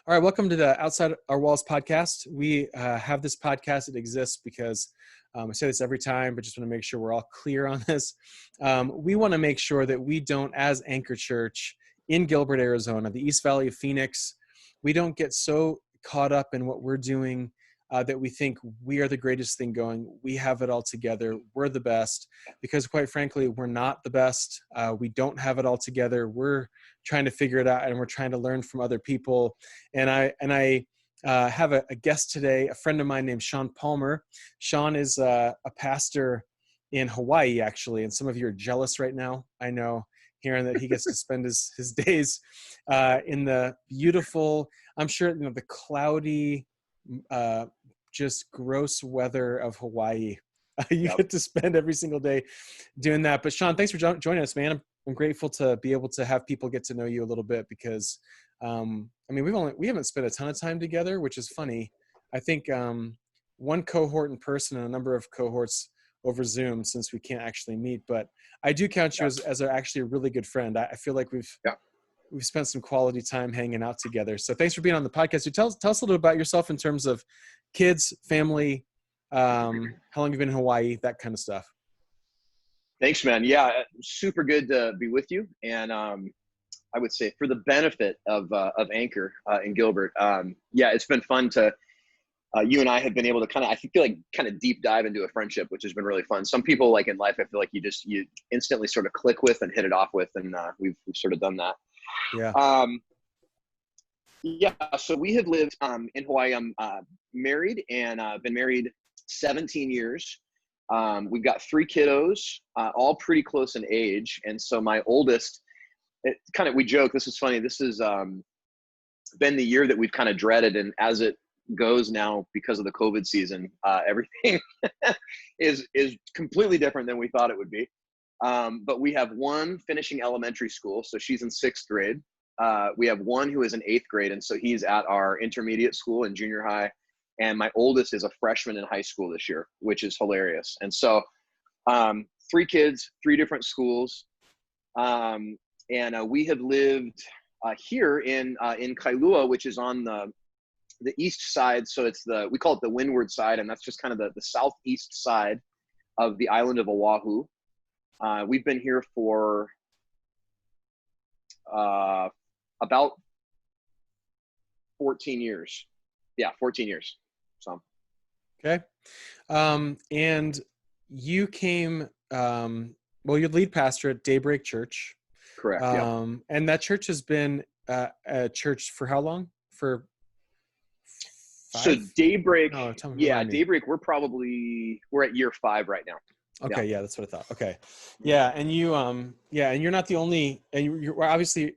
All right, welcome to the Outside Our Walls podcast. We have this podcast. It exists because I say this every time, but just want to make sure we're all clear on this. We want to make sure that we don't, as Anchor Church in Gilbert, Arizona, the East Valley of Phoenix, we don't get so caught up in what we're doing that we think we are the greatest thing going. We have it all together. We're the best, because quite frankly, we're not the best. We don't have it all together. We're trying to figure it out, and we're trying to learn from other people. And I have a guest today, a friend of mine named Sean Palmer. Sean is a pastor in Hawaii, actually, and some of you are jealous right now, I know, hearing that he gets to spend his days in the beautiful, I'm sure, the cloudy, just gross weather of Hawaii. You get to spend every single day doing that. But Sean, thanks for joining us, man. I'm grateful to be able to have people get to know you a little bit, because we haven't spent a ton of time together, which is funny. I think one cohort in person and a number of cohorts over Zoom, since we can't actually meet. But I do count you as actually a really good friend. I feel like we've spent some quality time hanging out together. So thanks for being on the podcast. So tell us a little bit about yourself in terms of kids, family, how long you've been in Hawaii, that kind of stuff. Thanks, man. Yeah, super good to be with you. And I would say, for the benefit of Anchor in Gilbert, it's been fun to you and I have been able to I feel like deep dive into a friendship, which has been really fun. Some people, like in life, I feel like you instantly sort of click with and hit it off with, and we've sort of done that. So we have lived in Hawaii. I'm married, and been married 17 years. We've got 3 kiddos, all pretty close in age. And so my oldest, we joke, this is funny. This has been the year that we've kind of dreaded. And as it goes now, because of the COVID season, everything is completely different than we thought it would be. But we have one finishing elementary school. So she's in 6th grade. We have one who is in 8th grade. And so he's at our intermediate school in junior high. And my oldest is a freshman in high school this year, which is hilarious. And so 3 kids, 3 different schools. And we have lived here in Kailua, which is on the east side. So we call it the windward side. And that's just kind of the southeast side of the island of Oahu. We've been here for about 14 years. Yeah, 14 years. So. Okay. And you came, you're lead pastor at Daybreak Church. Correct. And that church has been a church for how long? For 5? So Daybreak, Daybreak, we're at year 5 right now. Okay. Yeah, that's what I thought. Okay. Yeah. And you, and you're not the only, and you're obviously,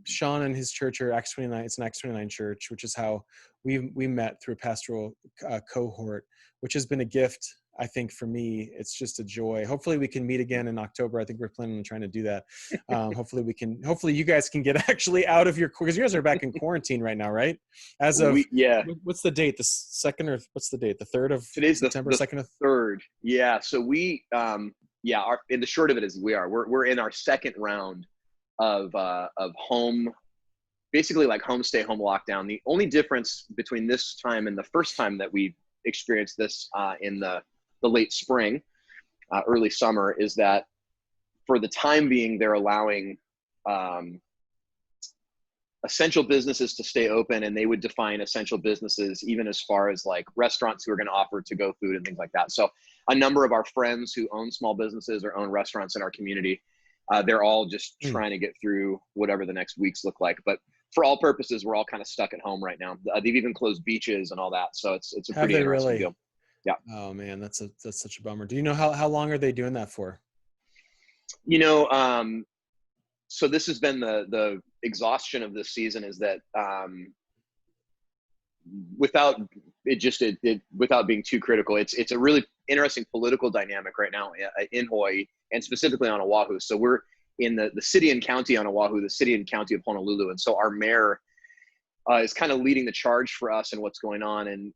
Sean and his church are Acts 29. It's an Acts 29 church, which is how we met through a pastoral cohort, which has been a gift, I think, for me. It's just a joy. Hopefully we can meet again in October. I think we're planning on trying to do that. Hopefully you guys can get actually out of your, because you guys are back in quarantine right now, right? As of, what's the date? The 2nd, or what's the date? The 3rd of today's September, the 2nd of 3rd. Yeah. So we, in the short of it is we're in our 2nd round of home, basically like home stay home lockdown. The only difference between this time and the first time that we experienced this in the late spring, early summer, is that for the time being, they're allowing essential businesses to stay open, and they would define essential businesses even as far as like restaurants who are going to offer to-go food and things like that. So a number of our friends who own small businesses or own restaurants in our community, they're all just trying to get through whatever the next weeks look like. But for all purposes, we're all kind of stuck at home right now. They've even closed beaches and all that. So it's a pretty interesting deal. Yeah. Oh man, that's such a bummer. Do you know how long are they doing that for? So this has been the exhaustion of this season, is that without being too critical, it's a really interesting political dynamic right now in Hawaii, and specifically on Oahu. So we're in the city and county on Oahu, the city and county of Honolulu. And so our mayor is kind of leading the charge for us and what's going on. And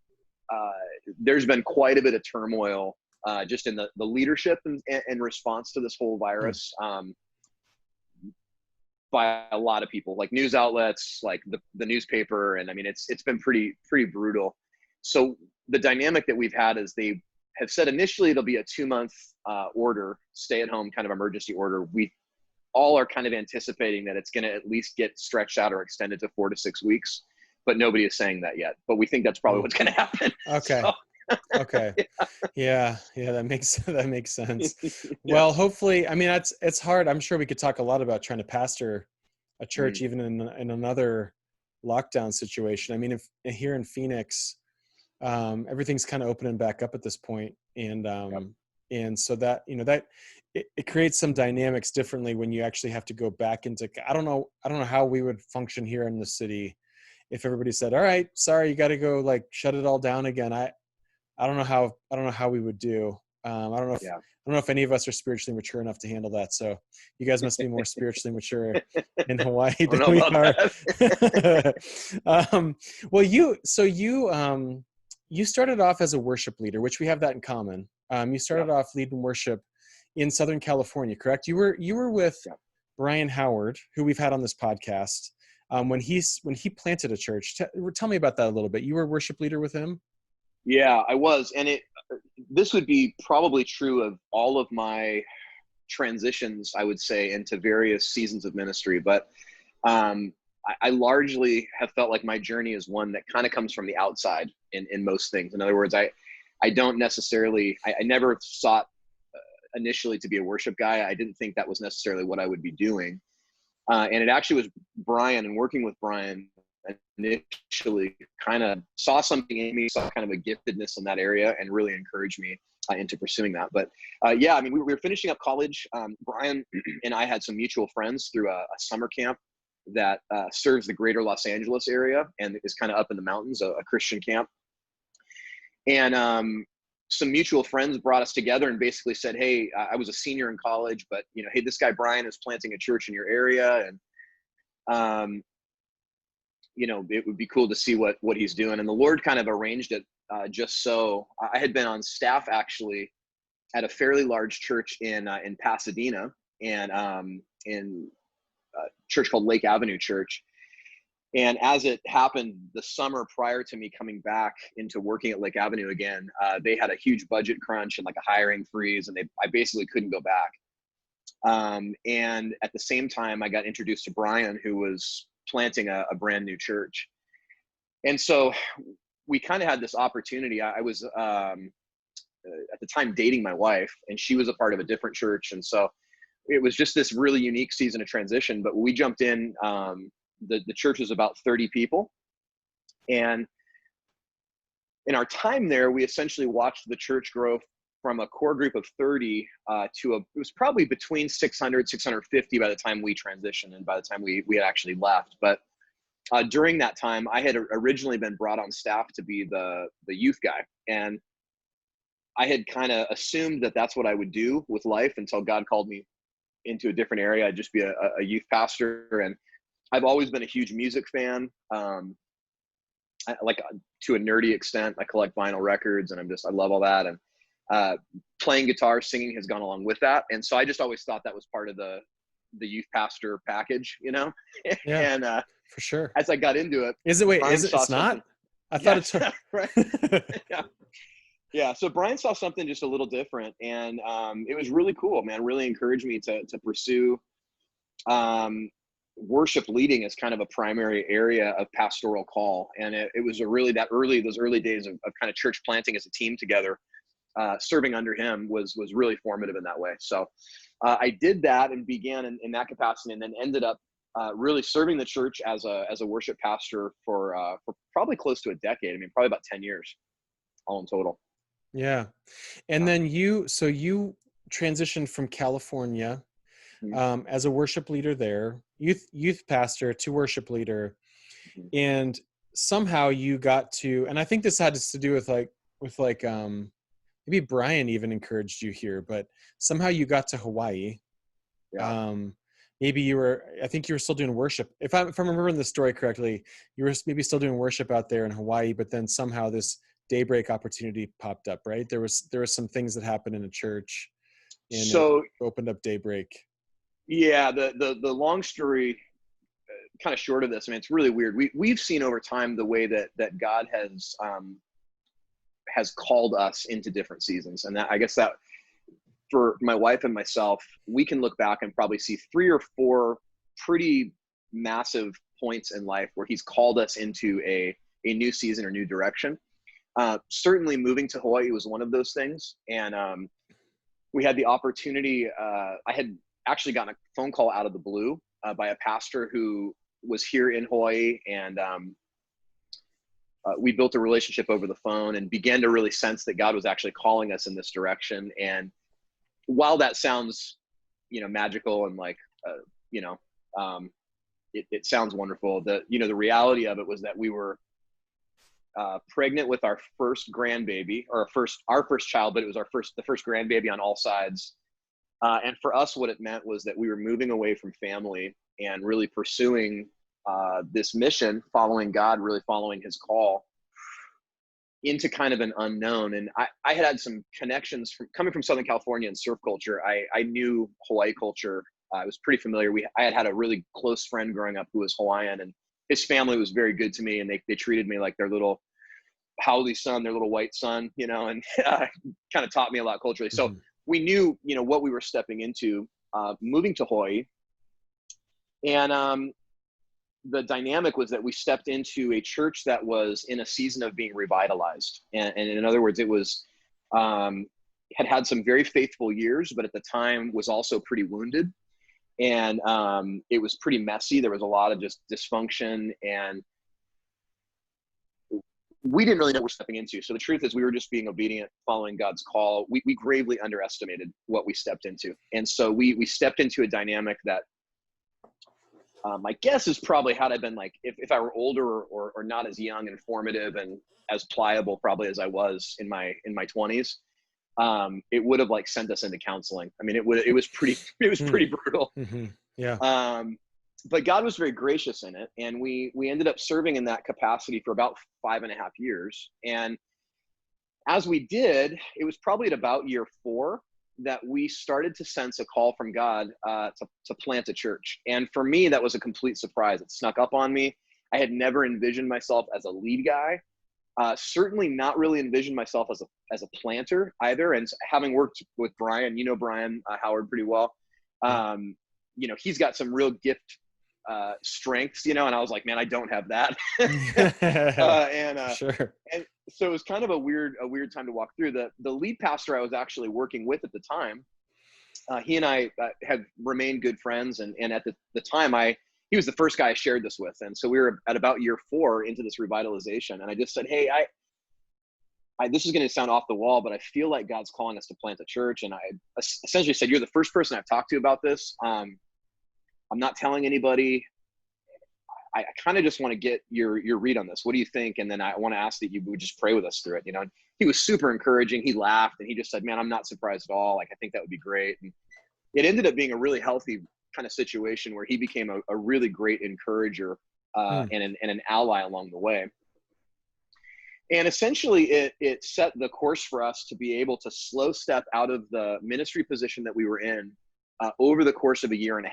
there's been quite a bit of turmoil just in the leadership and response to this whole virus. by a lot of people, like news outlets, like the newspaper. And I mean, it's been pretty brutal. So the dynamic that we've had is they have said initially it'll be a 2-month order, stay at home kind of emergency order. We all are kind of anticipating that it's going to at least get stretched out or extended to 4 to 6 weeks, but nobody is saying that yet. But we think that's probably what's going to happen. Okay. So, Okay. Yeah. That makes sense. yeah. Well, hopefully, I mean, it's hard. I'm sure we could talk a lot about trying to pastor a church, Mm. even in another lockdown situation. I mean, if here in Phoenix, everything's kind of opening back up at this point. And, Yep. and so that, that it creates some dynamics differently when you actually have to go back into, I don't know how we would function here in the city if everybody said, all right, sorry, you got to go like shut it all down again. I don't know how we would do. I don't know if any of us are spiritually mature enough to handle that. So you guys must be more spiritually mature in Hawaii I don't than know we about are. that. Well, you started off as a worship leader, which we have that in common. You started Yep. off leading worship in Southern California, correct? You were with Yep. Brian Howard, who we've had on this podcast, when he planted a church. Tell me about that a little bit. You were a worship leader with him? Yeah, I was. And this would be probably true of all of my transitions, I would say, into various seasons of ministry. But I largely have felt like my journey is one that kind of comes from the outside in most things. In other words, I don't necessarily, I never sought initially to be a worship guy. I didn't think that was necessarily what I would be doing. And it actually was Brian, and working with Brian initially kind of saw something in me, saw kind of a giftedness in that area, and really encouraged me into pursuing that. But yeah, I mean, we were finishing up college. Brian and I had some mutual friends through a summer camp that serves the greater Los Angeles area and is kind of up in the mountains, a Christian camp. And some mutual friends brought us together and basically said, hey, I was a senior in college, but hey, this guy Brian is planting a church in your area, and it would be cool to see what he's doing. And the Lord kind of arranged it just so. I had been on staff actually at a fairly large church in Pasadena, and in a church called Lake Avenue Church. And as it happened, the summer prior to me coming back into working at Lake Avenue again, they had a huge budget crunch and like a hiring freeze, and I basically couldn't go back. And at the same time, I got introduced to Brian, who was planting a brand new church. And so we kind of had this opportunity. I was at the time dating my wife, and she was a part of a different church. And so it was just this really unique season of transition. But we jumped in. The church was about 30 people. And in our time there, we essentially watched the church grow from a core group of 30 to it was probably between 600, 650 by the time we transitioned and by the time we had actually left. But during that time, I had originally been brought on staff to be the youth guy. And I had kind of assumed that that's what I would do with life until God called me into a different area. I'd just be a youth pastor. And I've always been a huge music fan, like to a nerdy extent. I collect vinyl records, and I love all that. And playing guitar, singing has gone along with that. And so I just always thought that was part of the youth pastor package, Yeah, and for sure. as I got into it, Is it? Wait, Brian is it? It's not. I thought it's right. Yeah. So Brian saw something just a little different, and it was really cool, man. Really encouraged me to pursue worship leading as kind of a primary area of pastoral call. And it was those early days of kind of church planting as a team together, serving under him was really formative in that way. So I did that and began in that capacity, and then ended up really serving the church as a worship pastor for probably close to a decade. I mean, probably about 10 years all in total. Yeah. And then you transitioned from California as a worship leader there, youth pastor to worship leader. Mm-hmm. And somehow you got to, and I think this had to do with maybe Brian even encouraged you here, but somehow you got to Hawaii. Yeah. Maybe I think you were still doing worship. If I'm remembering the story correctly, you were maybe still doing worship out there in Hawaii, but then somehow this Daybreak opportunity popped up, right? There was some things that happened in a church, and So it opened up Daybreak. Yeah, the long story, kind of short of this, I mean, it's really weird. We've seen over time the way that God has called us into different seasons, and that, I guess that for my wife and myself, we can look back and probably see 3 or 4 pretty massive points in life where he's called us into a new season or new direction. Certainly moving to Hawaii was one of those things. And we had the opportunity, I had actually gotten a phone call out of the blue by a pastor who was here in Hawaii. And we built a relationship over the phone and began to really sense that God was actually calling us in this direction. And while that sounds, magical and like, it sounds wonderful, the reality of it was that we were pregnant with our first grandbaby, or our first child, but it was the first grandbaby on all sides. And for us, what it meant was that we were moving away from family and really pursuing this mission, following God, really following his call into kind of an unknown. And I had some connections coming from Southern California and surf culture. I knew Hawaii culture. I was pretty familiar. I had a really close friend growing up who was Hawaiian, and his family was very good to me, and they treated me like their little haole son, their little white son, and kind of taught me a lot culturally. So we knew, what we were stepping into, moving to Hawaii. And the dynamic was that we stepped into a church that was in a season of being revitalized. And in other words, it was, had some very faithful years, but at the time was also pretty wounded. And it was pretty messy. There was a lot of just dysfunction, and we didn't really know what we're stepping into. So the truth is, we were just being obedient, following God's call. We gravely underestimated what we stepped into. And so we stepped into a dynamic that my guess is probably had I been like, if I were older or not as young and formative and as pliable probably as I was in my 20s, it would have like sent us into counseling. I mean, it was pretty brutal. Mm-hmm. Yeah. But God was very gracious in it. And we ended up serving in that capacity for about 5.5 years. And as we did, it was probably at about year 4 that we started to sense a call from God to plant a church. And for me, that was a complete surprise. It snuck up on me. I had never envisioned myself as a lead guy. Certainly not really envisioned myself as a planter either. And having worked with Brian, Brian Howard pretty well, he's got some real gift strengths, and I was like, man, I don't have that. Sure. And so it was kind of a weird time to walk through. The lead pastor I was actually working with at the time, he and I had remained good friends, and at the time he was the first guy I shared this with. And so we were at about year 4 into this revitalization. And I just said, hey, this is going to sound off the wall, but I feel like God's calling us to plant a church. And I essentially said, you're the first person I've talked to about this. I'm not telling anybody. I kind of just want to get your read on this. What do you think? And then I want to ask that you would just pray with us through it. And he was super encouraging. He laughed and he just said, man, I'm not surprised at all. Like, I think that would be great. And it ended up being a really healthy kind of situation where he became a really great encourager and an ally along the way. And essentially it set the course for us to be able to slow step out of the ministry position that we were in over the course of a 1.5 years,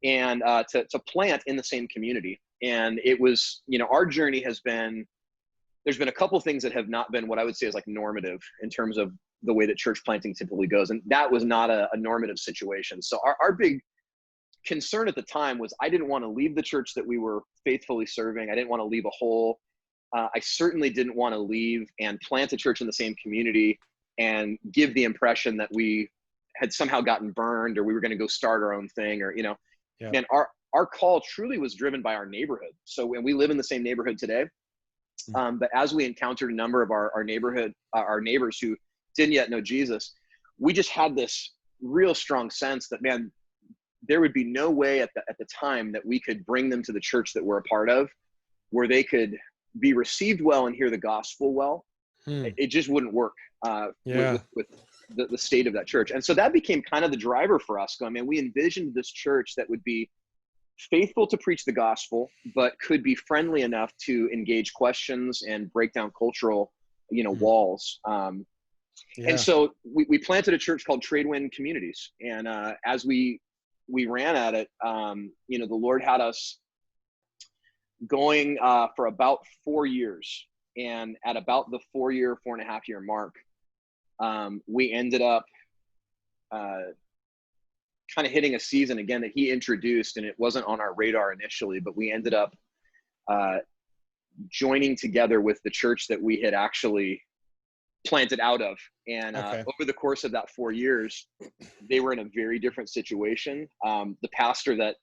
and to plant in the same community. And it was, our journey there's been a couple things that have not been what I would say is like normative in terms of the way that church planting typically goes. And that was not a normative situation. So our big concern at the time was I didn't want to leave the church that we were faithfully serving. I didn't want to leave a hole. I certainly didn't want to leave and plant a church in the same community and give the impression that we had somehow gotten burned or we were going to go start our own thing or, Yeah. And our call truly was driven by our neighborhood. So when we live in the same neighborhood today, but as we encountered a number of our neighbors who didn't yet know Jesus, we just had this real strong sense that, man, there would be no way at the time that we could bring them to the church that we're a part of where they could be received well and hear the gospel well. It just wouldn't work with the state of that church. And so that became kind of the driver for us going, man, we envisioned this church that would be faithful to preach the gospel, but could be friendly enough to engage questions and break down cultural, walls. And so we planted a church called Tradewind Communities. And as we we ran at it, you know, the Lord had us going for about 4 years. And at about the 4.5 year mark, we ended up kind of hitting a season again that he introduced, and it wasn't on our radar initially, but we ended up joining together with the church that we had actually planted out of. And Okay. over the course of that 4 years, they were in a very different situation. The pastor that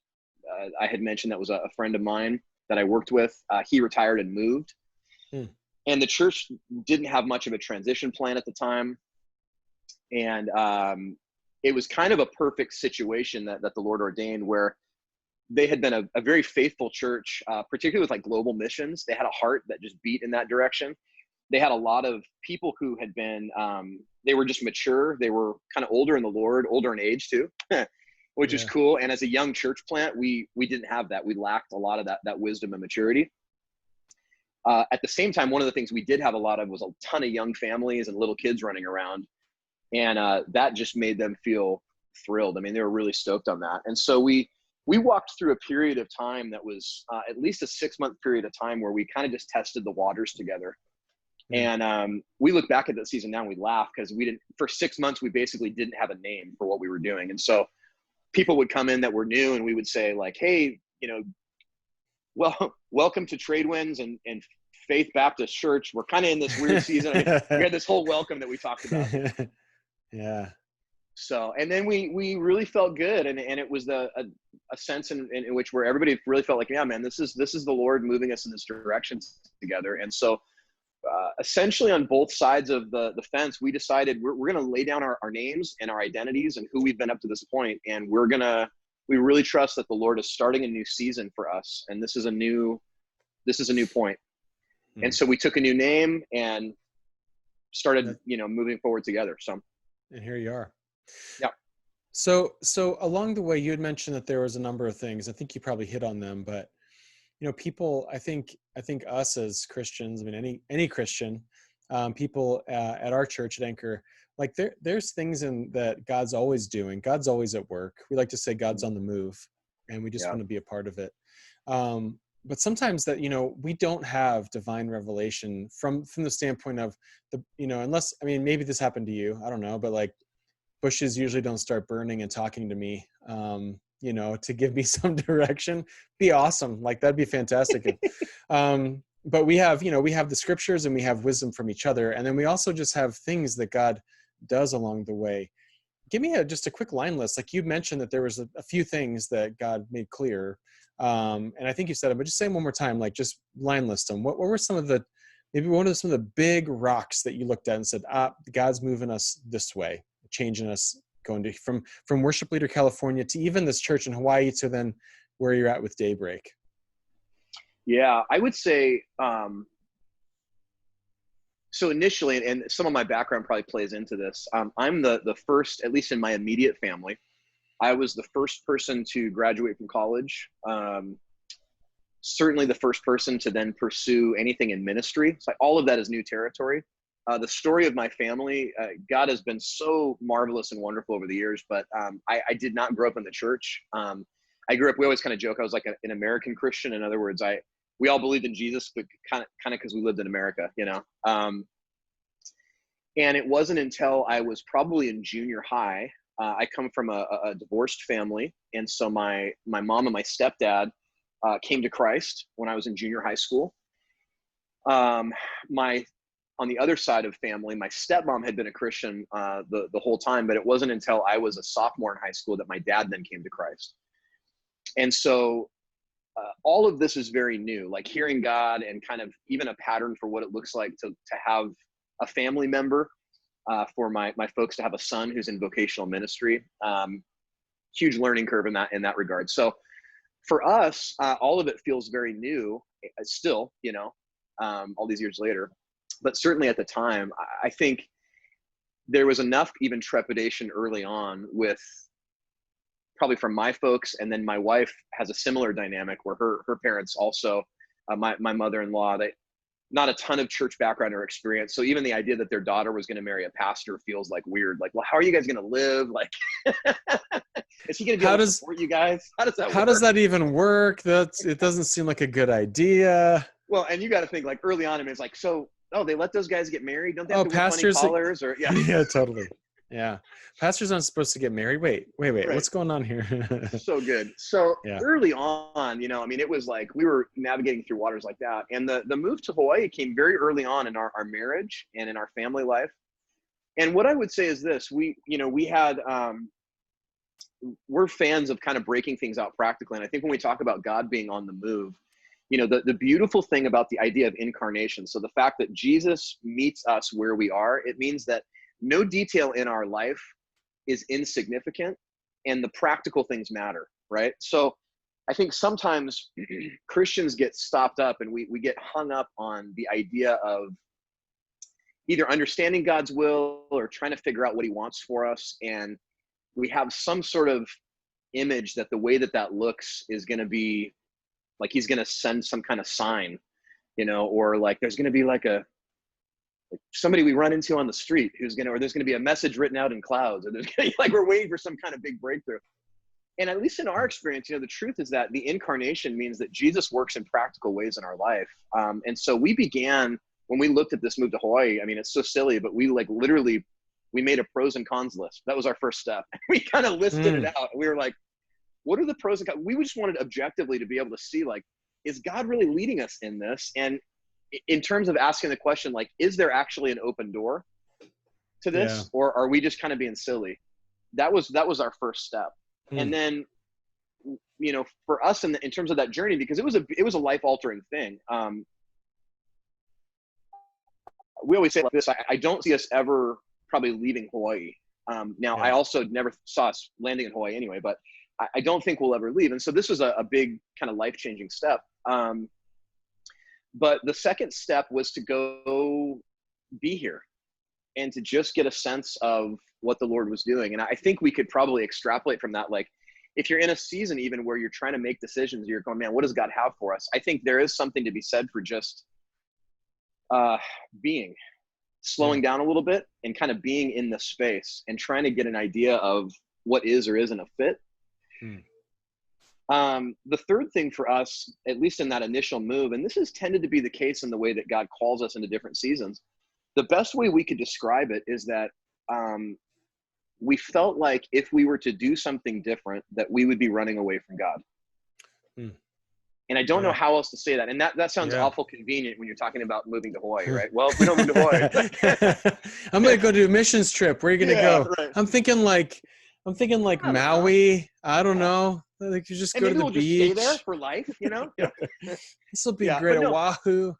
I had mentioned that was a friend of mine that I worked with, he retired and moved. And the church didn't have much of a transition plan at the time. And it was kind of a perfect situation that the Lord ordained, where they had been a very faithful church, particularly with like global missions. They had a heart that just beat in that direction. They had a lot of people who had been, they were just mature. They were kind of older in the Lord, older in age too, which is cool. And as a young church plant, we didn't have that. We lacked a lot of that wisdom and maturity. At the same time, one of the things we did have a lot of was a ton of young families and little kids running around. And that just made them feel thrilled. I mean, they were really stoked on that. And so we walked through a period of time that was at least a 6-month period of time where we kind of just tested the waters together. And we look back at that season now and we laugh, because for 6 months, we basically didn't have a name for what we were doing. And so people would come in that were new, and we would say like, hey, you know, well, welcome to Trade Winds and Faith Baptist Church. We're kind of in this weird season. I mean, we had this whole welcome that we talked about. Yeah. So, and then we really felt good. And it was a sense in which where everybody really felt like, yeah, man, this is the Lord moving us in this direction together. And so essentially on both sides of the fence, we decided we're going to lay down our names and our identities and who we've been up to this point. And we really trust that the Lord is starting a new season for us. And this is a new point. And so we took a new name and started, you know, moving forward together. So. And here you are. Yeah. So along the way, you had mentioned that there was a number of things. I think you probably hit on them, but you know, people, I think us as Christians, I mean, any Christian, people at our church at Anchor, like there's things that God's always doing. God's always at work. We like to say God's on the move, and we just want to be a part of it. But sometimes that, you know, we don't have divine revelation from the standpoint of you know, unless, I mean, maybe this happened to you, I don't know, but like bushes usually don't start burning and talking to me, you know, to give me some direction. Be awesome. Like that'd be fantastic. But we have the scriptures and we have wisdom from each other. And then we also just have things that God does along the way. Give me just a quick line list. Like you mentioned that there was a few things that God made clear. And I think you said it, but just say them one more time, like just line list them. What were some of the big rocks that you looked at and said, God's moving us this way, changing us, going to from Worship Leader California to even this church in Hawaii to then where you're at with Daybreak? Yeah, I would say, so initially, and some of my background probably plays into this, I'm the first, at least in my immediate family, I was the first person to graduate from college. Certainly the first person to then pursue anything in ministry. So all of that is new territory. The story of my family, God has been so marvelous and wonderful over the years, but I did not grow up in the church. I grew up, we always kind of joke, I was like an American Christian. In other words, we all believed in Jesus, but kind of because we lived in America, you know? And it wasn't until I was probably in junior high, I come from a divorced family. And so my mom and my stepdad came to Christ when I was in junior high school. On the other side of family, my stepmom had been a Christian the whole time, but it wasn't until I was a sophomore in high school that my dad then came to Christ. And so all of this is very new, like hearing God and kind of even a pattern for what it looks like to have a family member, for my folks to have a son who's in vocational ministry. Huge learning curve in that regard. So for us, all of it feels very new still, you know, all these years later. But certainly at the time, I think there was enough even trepidation early on with probably from my folks. And then my wife has a similar dynamic where her parents also, my mother-in-law, not a ton of church background or experience. So even the idea that their daughter was going to marry a pastor feels like weird. Like, well, how are you guys going to live? Like, is he going to be able to support you guys? How does that work? How does that even work? It doesn't seem like a good idea. Well, and you got to think like early on, it's like, so, oh, they let those guys get married? Don't they have to wear funny pastors, collars? Or yeah. Yeah, totally. Yeah. Pastors aren't supposed to get married. Wait. Right. What's going on here? So good. So yeah. early on, it was like we were navigating through waters like that. And the move to Hawaii came very early on in our marriage and in our family life. And what I would say is this, we're fans of kind of breaking things out practically. And I think when we talk about God being on the move, the beautiful thing about the idea of incarnation, so the fact that Jesus meets us where we are, it means that no detail in our life is insignificant and the practical things matter, right? So I think sometimes Christians get stopped up and we get hung up on the idea of either understanding God's will or trying to figure out what he wants for us. And we have some sort of image that the way that looks is going to be like he's going to send some kind of sign, or like there's going to be like somebody we run into on the street or there's going to be a message written out in clouds, or there's going to be like we're waiting for some kind of big breakthrough. And at least in our experience, the truth is that the incarnation means that Jesus works in practical ways in our life. And so we began, when we looked at this move to Hawaii, it's so silly, but we we made a pros and cons list. That was our first step. We kind of listed it out. We were like, what are the pros and cons? We just wanted objectively to be able to see, like, is God really leading us in this? And in terms of asking the question, like, is there actually an open door to this? Or are we just kind of being silly? That was our first step. And then, for us in terms of that journey, because it was a life altering thing. We always say like this, I don't see us ever probably leaving Hawaii. I also never saw us landing in Hawaii anyway, but I don't think we'll ever leave. And so this was a big kind of life-changing step. But the second step was to go be here and to just get a sense of what the Lord was doing. And I think we could probably extrapolate from that. Like, if you're in a season even where you're trying to make decisions, you're going, man, what does God have for us? I think there is something to be said for just slowing down a little bit and kind of being in the space and trying to get an idea of what is or isn't a fit. The third thing for us, at least in that initial move, and this has tended to be the case in the way that God calls us into different seasons, the best way we could describe it is that we felt like if we were to do something different, that we would be running away from God. And I don't know how else to say that. And that sounds awful convenient when you're talking about moving to Hawaii, right? Well, if we don't move to Hawaii. I'm going to go do a missions trip. Where are you going to go? Right. I'm thinking like Maui. I don't know. Like you just go to the beach. Just stay there for life, This will be great. Oahu.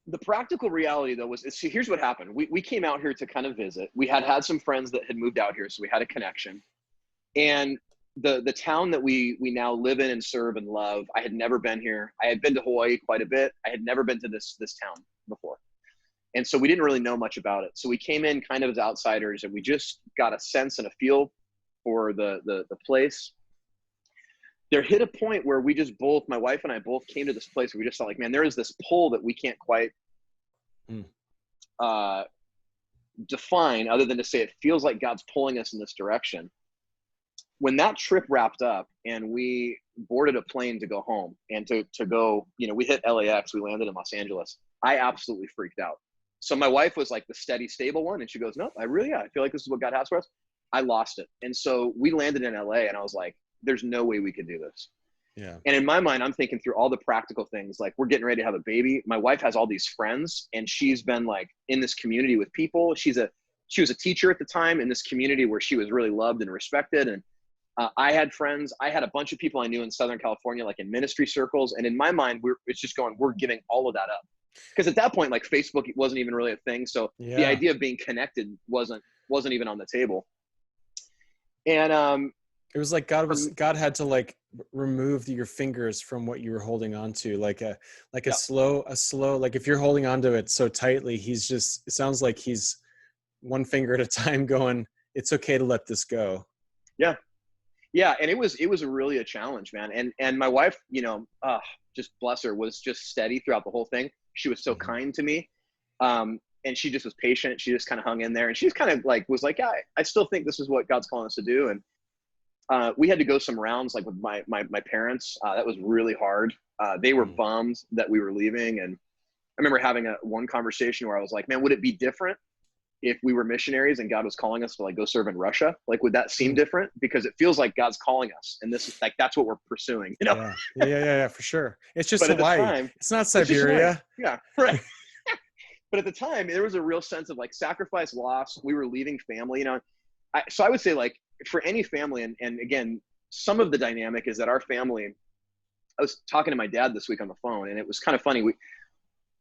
The practical reality though here's what happened. We came out here to kind of visit. We had some friends that had moved out here, so we had a connection. And the town that we now live in and serve and love, I had never been here. I had been to Hawaii quite a bit. I had never been to this town before. And so we didn't really know much about it. So we came in kind of as outsiders and we just got a sense and a feel for the place. There hit a point where my wife and I both came to this place where we just felt like, man, there is this pull that we can't quite define other than to say it feels like God's pulling us in this direction. When that trip wrapped up and we boarded a plane to go home and to go, we hit LAX, we landed in Los Angeles. I absolutely freaked out. So my wife was like the steady, stable one. And she goes, no, I feel like this is what God has for us. I lost it. And so we landed in LA and I was like, there's no way we could do this. Yeah. And in my mind, I'm thinking through all the practical things. Like, we're getting ready to have a baby. My wife has all these friends and she's been like in this community with people. She was a teacher at the time in this community where she was really loved and respected. And I had friends. I had a bunch of people I knew in Southern California, like in ministry circles. And in my mind, it's just going, we're giving all of that up. Because at that point, like Facebook wasn't even really a thing. So the idea of being connected wasn't even on the table. And it was like God had to like remove your fingers from what you were holding on to, like a slow, like if you're holding onto it so tightly, it sounds like he's one finger at a time going, it's okay to let this go. Yeah. Yeah, and it was really a challenge, man. And my wife, just bless her, was just steady throughout the whole thing. She was so Mhm. kind to me. And she just was patient. She just kind of hung in there, and she just kind of like was like, yeah, I still think this is what God's calling us to do. And we had to go some rounds like with my parents. That was really hard. They were Mhm. bummed that we were leaving, and I remember having one conversation where I was like, man, would it be different if we were missionaries and God was calling us to like go serve in Russia? Like, would that seem Mm. different? Because it feels like God's calling us, and this is like that's what we're pursuing, you know. Yeah. Yeah, for sure. It's just But at the Hawaii. time, It's not it's just Hawaii. Siberia. Yeah, right. But at the time, there was a real sense of like sacrifice, loss. We were leaving family, you know. So I would say like for any family, and again, some of the dynamic is that our family. I was talking to my dad this week on the phone, and it was kind of funny.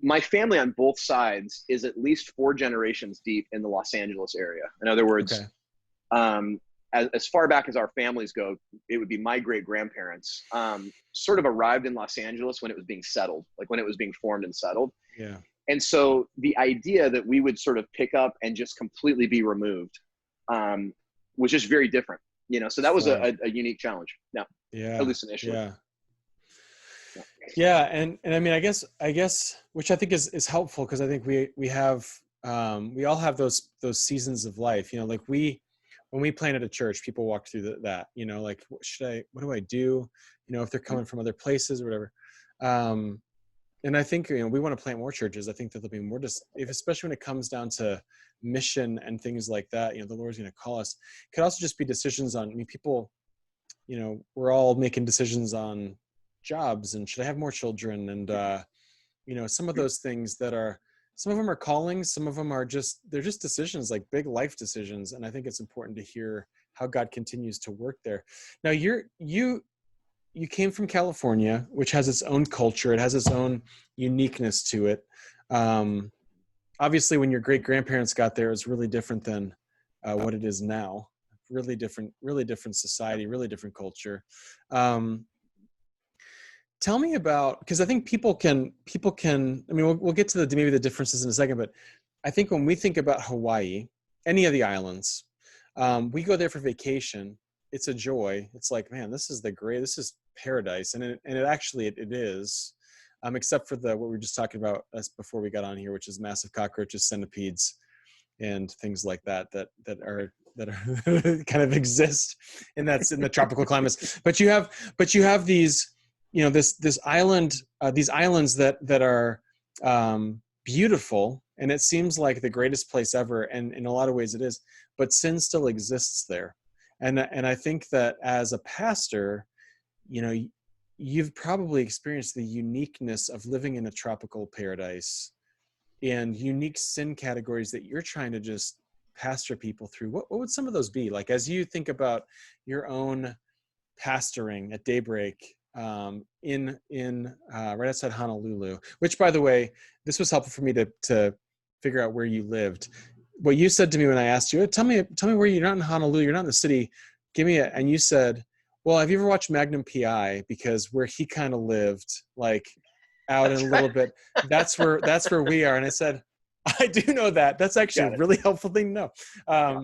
My family on both sides is at least 4 generations deep in the Los Angeles area. In other Okay. words, as far back as our families go, it would be my great grandparents sort of arrived in Los Angeles when it was being settled, like when it was being formed and settled. Yeah. And so the idea that we would sort of pick up and just completely be removed was just very different, you know. So that was Foreign. a unique challenge. Yeah, at Yeah. least initially. Yeah. Yeah. Yeah. And I mean, I guess, which I think is helpful, because I think we have, we all have those seasons of life, like when we planted a church, people walked through that, like, what do I do? If they're coming from other places or whatever. And I think, we want to plant more churches. I think that there'll be more, just especially when it comes down to mission and things like that, the Lord's going to call us. It could also just be decisions on, I mean, people, we're all making decisions on jobs and should I have more children? And, some of those things some of them are callings, some of them they're just decisions, like big life decisions. And I think it's important to hear how God continues to work there. Now you came from California, which has its own culture. It has its own uniqueness to it. Um, Obviously, when your great grandparents got there, it was really different than what it is now. Really different society, really different culture. Um, Tell me about, because I think people can. I mean, we'll get to maybe the differences in a second, but I think when we think about Hawaii, any of the islands, we go there for vacation. It's a joy. It's like, man, this is paradise, and it actually it is, except for what we were just talking about before we got on here, which is massive cockroaches, centipedes, and things like that kind of exist, and that's in the tropical climates. But you have these, this island, these islands that are beautiful, and it seems like the greatest place ever, and in a lot of ways it is, but sin still exists there. And I think that as a pastor, you've probably experienced the uniqueness of living in a tropical paradise and unique sin categories that you're trying to just pastor people through. What would some of those be? Like, as you think about your own pastoring at Daybreak, in right outside Honolulu, which, by the way, this was helpful for me to figure out where you lived. What you said to me when I asked you, tell me where you're not in Honolulu, you're not in the city. And you said, well, have you ever watched Magnum PI? Because where he kind of lived, like out in a That's right. little bit, that's where we are. And I said, I do know that. That's actually a Got it. really helpful thing to know. Yeah.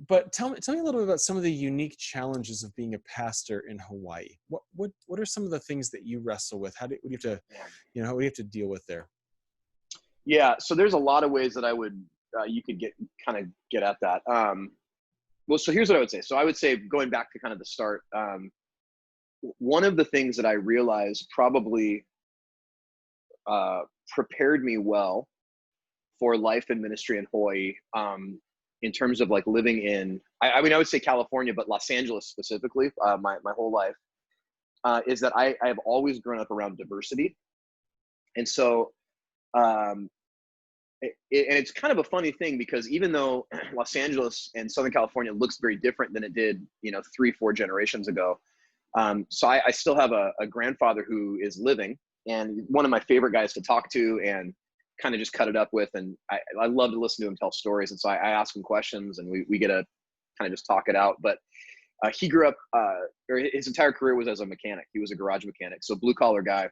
But tell me a little bit about some of the unique challenges of being a pastor in Hawaii. What are some of the things that you wrestle with? What do you have to, what do you have to deal with there? Yeah. So there's a lot of ways that you could get at that. Well, so here's what I would say. So I would say, going back to kind of the start, one of the things that I realized probably prepared me well for life and ministry in Hawaii, in terms of like living in, I mean, I would say California, but Los Angeles specifically, my whole life, is that I have always grown up around diversity. And so, and it's kind of a funny thing, because even though Los Angeles and Southern California looks very different than it did, 3-4 generations ago. So I still have a grandfather who is living, and one of my favorite guys to talk to and kind of just cut it up with. And I love to listen to him tell stories. And so I ask him questions, and we get to kind of just talk it out. But he grew up, or his entire career was as a mechanic. He was a garage mechanic, so blue collar guy.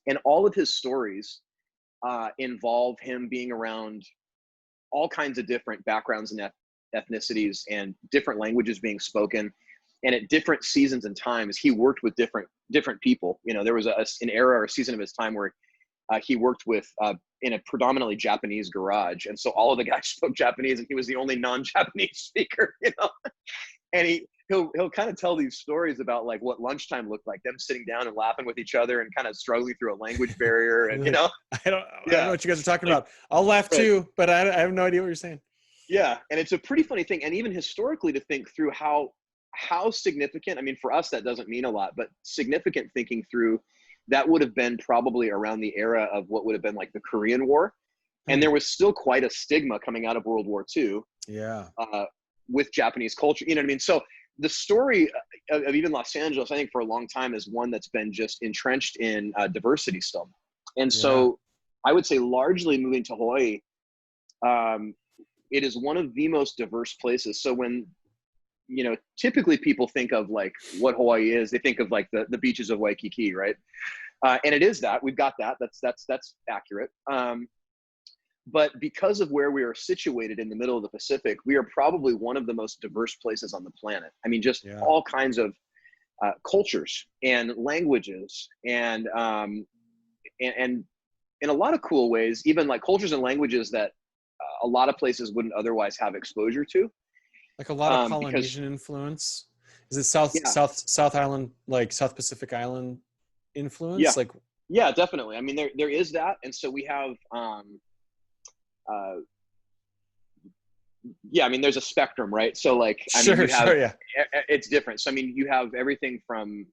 And all of his stories involve him being around all kinds of different backgrounds and ethnicities and different languages being spoken. And at different seasons and times, he worked with different people. You know, there was an era or a season of his time where he worked with in a predominantly Japanese garage, and so all of the guys spoke Japanese, and he was the only non-Japanese speaker. You know, and he'll kind of tell these stories about like what lunchtime looked like, them sitting down and laughing with each other and kind of struggling through a language barrier, and you know, I don't know what you guys are talking about. I'll laugh too, but I have no idea what you're saying. Yeah, and it's a pretty funny thing, and even historically to think through how significant. I mean, for us that doesn't mean a lot, but significant thinking through that would have been probably around the era of what would have been like the Korean War, and there was still quite a stigma coming out of World War II. Yeah, with Japanese culture, you know what I mean? So the story of even Los Angeles, I think for a long time, is one that's been just entrenched in diversity still, and so I would say largely moving to Hawaii. It is one of the most diverse places. So when, you know, typically people think of like what Hawaii is, they think of like the beaches of Waikiki, right? And it is that. We've got that. That's accurate. But because of where we are situated in the middle of the Pacific, we are probably one of the most diverse places on the planet. I mean, just all kinds of cultures and languages, and in a lot of cool ways, even like cultures and languages that a lot of places wouldn't otherwise have exposure to. Like a lot of Polynesian influence. Is it South Island, like South Pacific Island influence? Yeah. Like, yeah, definitely. I mean, there is that. And so we have, I mean, there's a spectrum, right? So like, it's different. So, I mean, you have everything from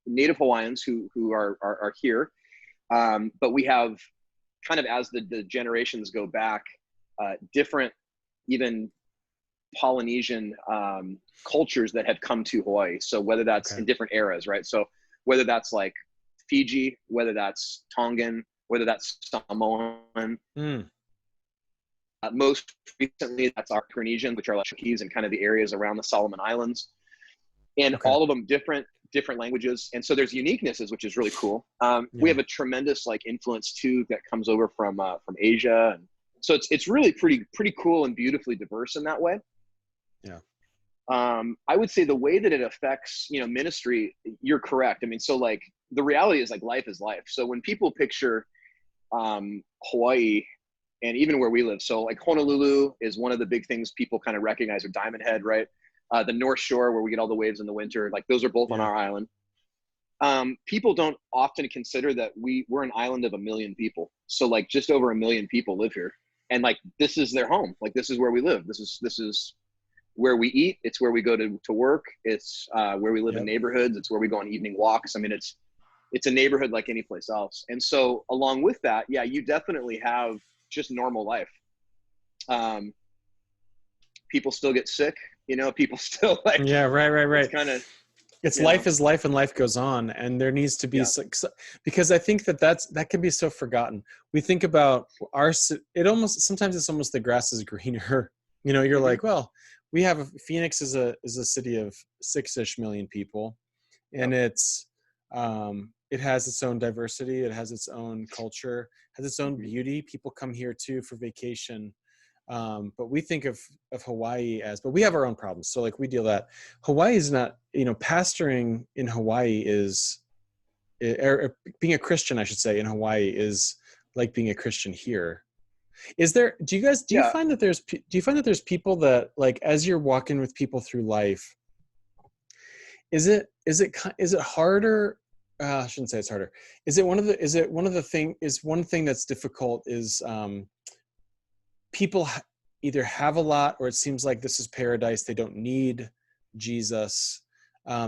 Native Hawaiians who are here. But we have kind of, as the generations go back, different, even Polynesian cultures that have come to Hawaii. So whether that's in different eras, right? So whether that's like Fiji, whether that's Tongan, whether that's Samoan. Most recently, that's our Polynesian, which are like Keys and kind of the areas around the Solomon Islands. And all of them different languages. And so there's uniquenesses, which is really cool. We have a tremendous like influence too that comes over from Asia. And so it's really pretty cool and beautifully diverse in that way. Yeah. I would say the way that it affects, you know, ministry, you're correct. I mean, so like the reality is like life is life. So when people picture Hawaii and even where we live, so like Honolulu is one of the big things people kind of recognize, or Diamond Head, right? The North Shore, where we get all the waves in the winter, like those are both on our island. People don't often consider that we're an island of 1 million people. So like just over 1 million people live here. And like, this is their home. Like, this is where we live. This is where we eat. It's where we go to work. It's where we live in neighborhoods. It's where we go on evening walks. I mean, it's a neighborhood like any place else. And so along with that, you definitely have just normal life. People still get sick, you know, people still like, right. It's kind of, it's life is life, and life goes on, and there needs to be because I think that can be so forgotten. We think about sometimes it's almost the grass is greener. You know, you're like, well, we have Phoenix is a city of 6-ish million people, and it's it has its own diversity, it has its own culture, has its own beauty. People come here too for vacation. But we think of Hawaii but we have our own problems. So like we deal that Hawaii is not, you know, pastoring in Hawaii is, or being a Christian, I should say, in Hawaii is like being a Christian here. Do you find that there's people that, like, as you're walking with people through life, is it harder? I shouldn't say it's harder. One thing that's difficult is, people either have a lot, or it seems like this is paradise. They don't need Jesus.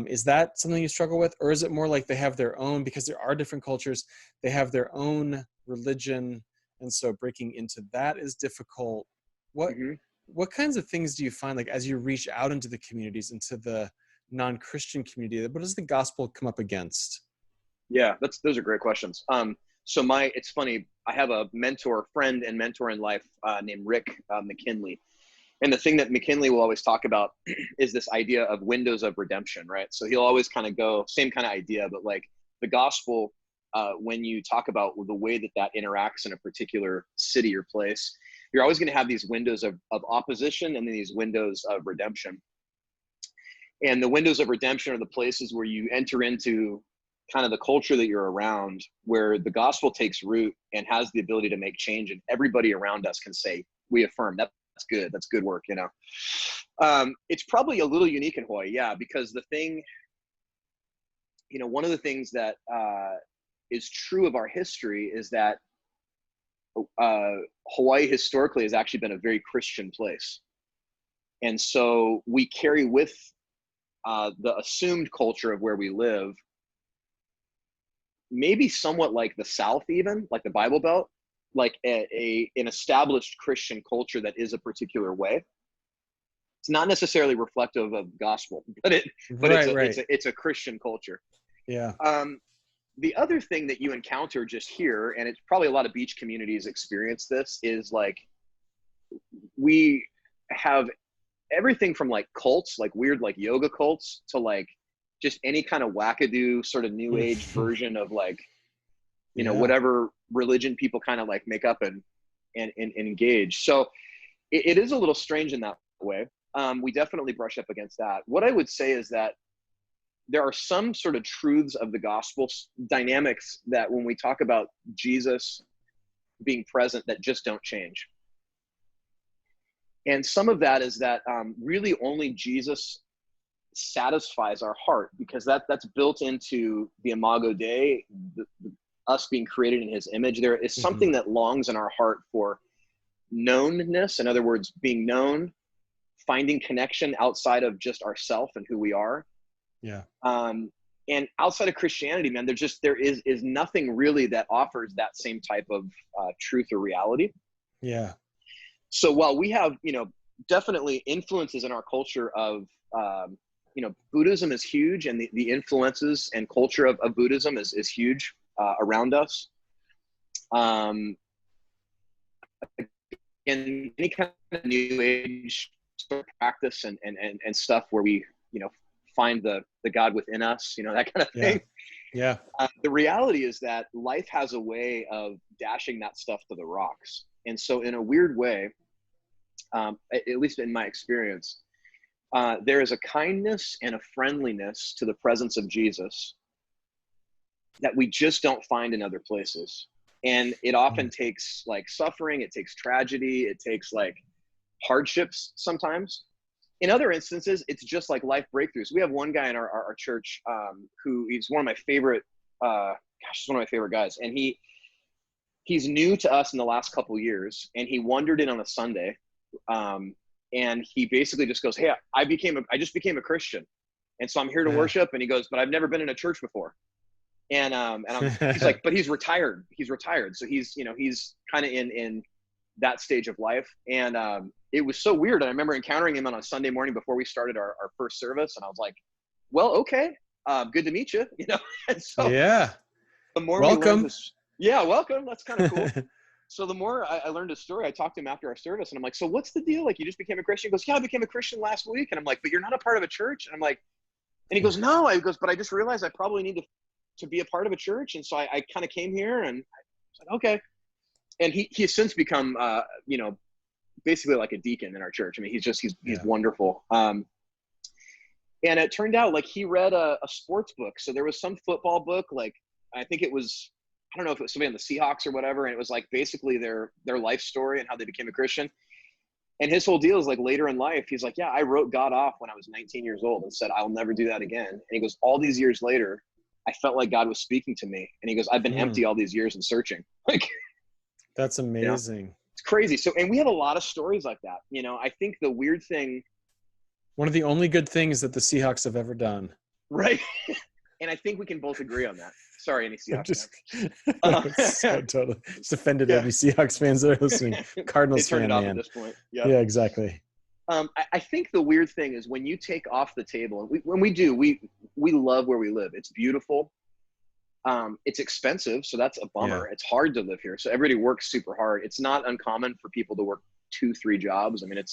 Is that something you struggle with? Or is it more like they have their own, because there are different cultures, they have their own religion, and so breaking into that is difficult? What kinds of things do you find, like, as you reach out into the communities, into the non-Christian community, what does the gospel come up against? Yeah, those are great questions. So it's funny, I have a friend and mentor in life named Rick McKinley. And the thing that McKinley will always talk about is this idea of windows of redemption, right? So he'll always kind of go, same kind of idea, but like the gospel, when you talk about the way that interacts in a particular city or place, you're always going to have these windows of opposition and then these windows of redemption. And the windows of redemption are the places where you enter into kind of the culture that you're around, where the gospel takes root and has the ability to make change. And everybody around us can say, we affirm that's good. That's good work. It's probably a little unique in Hawaii. Yeah. Because the thing, one of the things that is true of our history is that Hawaii historically has actually been a very Christian place. And so we carry with the assumed culture of where we live, maybe somewhat like the South, even like the Bible Belt, like an established Christian culture that is a particular way. It's not necessarily reflective of gospel, but it's a Christian culture. Yeah. The other thing that you encounter just here, and it's probably a lot of beach communities experience this, is like we have everything from like cults, like weird like yoga cults, to like just any kind of wackadoo sort of new age version of like whatever religion people kind of like make up and engage. So it is a little strange in that way. We definitely brush up against that. What I would say is that there are some sort of truths of the gospel dynamics that when we talk about Jesus being present, that just don't change. And some of that is that really only Jesus satisfies our heart, because that's built into the Imago Dei, us being created in his image. There is something that longs in our heart for knownness. In other words, being known, finding connection outside of just ourself and who we are. Yeah. And outside of Christianity, man, there is nothing really that offers that same type of truth or reality. Yeah. So while we have, definitely influences in our culture of, Buddhism is huge, and the influences and culture of Buddhism is huge around us. And any kind of new age sort of practice and stuff where we, find the God within us, that kind of thing. Yeah. The reality is that life has a way of dashing that stuff to the rocks. And so in a weird way, at least in my experience, there is a kindness and a friendliness to the presence of Jesus that we just don't find in other places. And it often takes like suffering, it takes tragedy, it takes like hardships sometimes. In other instances, it's just like life breakthroughs. We have one guy in our church who he's one of my favorite, he's one of my favorite guys. And he's new to us in the last couple of years, and he wandered in on a Sunday. And he basically just goes, "Hey, I just became a Christian. And so I'm here to worship." And he goes, "But I've never been in a church before." And he's like, but he's retired. He's retired. So he's kind of in that stage of life. And it was so weird. And I remember encountering him on a Sunday morning before we started our first service. And I was like, well, okay, good to meet you, And so the more welcome. Welcome. That's kind of cool. So the more I learned his story, I talked to him after our service, and I'm like, "So what's the deal? Like, you just became a Christian?" He goes, "Yeah, I became a Christian last week." And I'm like, "But you're not a part of a church?" And I'm like, and he goes, "No." I goes, "But I just realized I probably need to be a part of a church. And so I kind of came here." And I was like, "Okay." And he has since become, basically like a deacon in our church. I mean, he's wonderful. And it turned out like he read a sports book. So there was some football book, like I think it was, I don't know if it was somebody on the Seahawks or whatever. And it was like basically their life story and how they became a Christian. And his whole deal is like later in life, he's like, "Yeah, I wrote God off when I was 19 years old and said, I'll never do that again." And he goes, "All these years later, I felt like God was speaking to me." And he goes, "I've been empty all these years and searching." Like, that's amazing. It's crazy. So, and we have a lot of stories like that. I think the weird thing, one of the only good things that the Seahawks have ever done. Right. And I think we can both agree on that. Sorry, any Seahawks fans. Totally. Just offended every Seahawks fans that are listening. Cardinals fan, man. At this point. Yeah, exactly. I think the weird thing is when you take off the table, and we love where we live. It's beautiful. It's expensive, so that's a bummer. It's hard to live here. So everybody works super hard. It's not uncommon for people to work 2-3 jobs. I mean,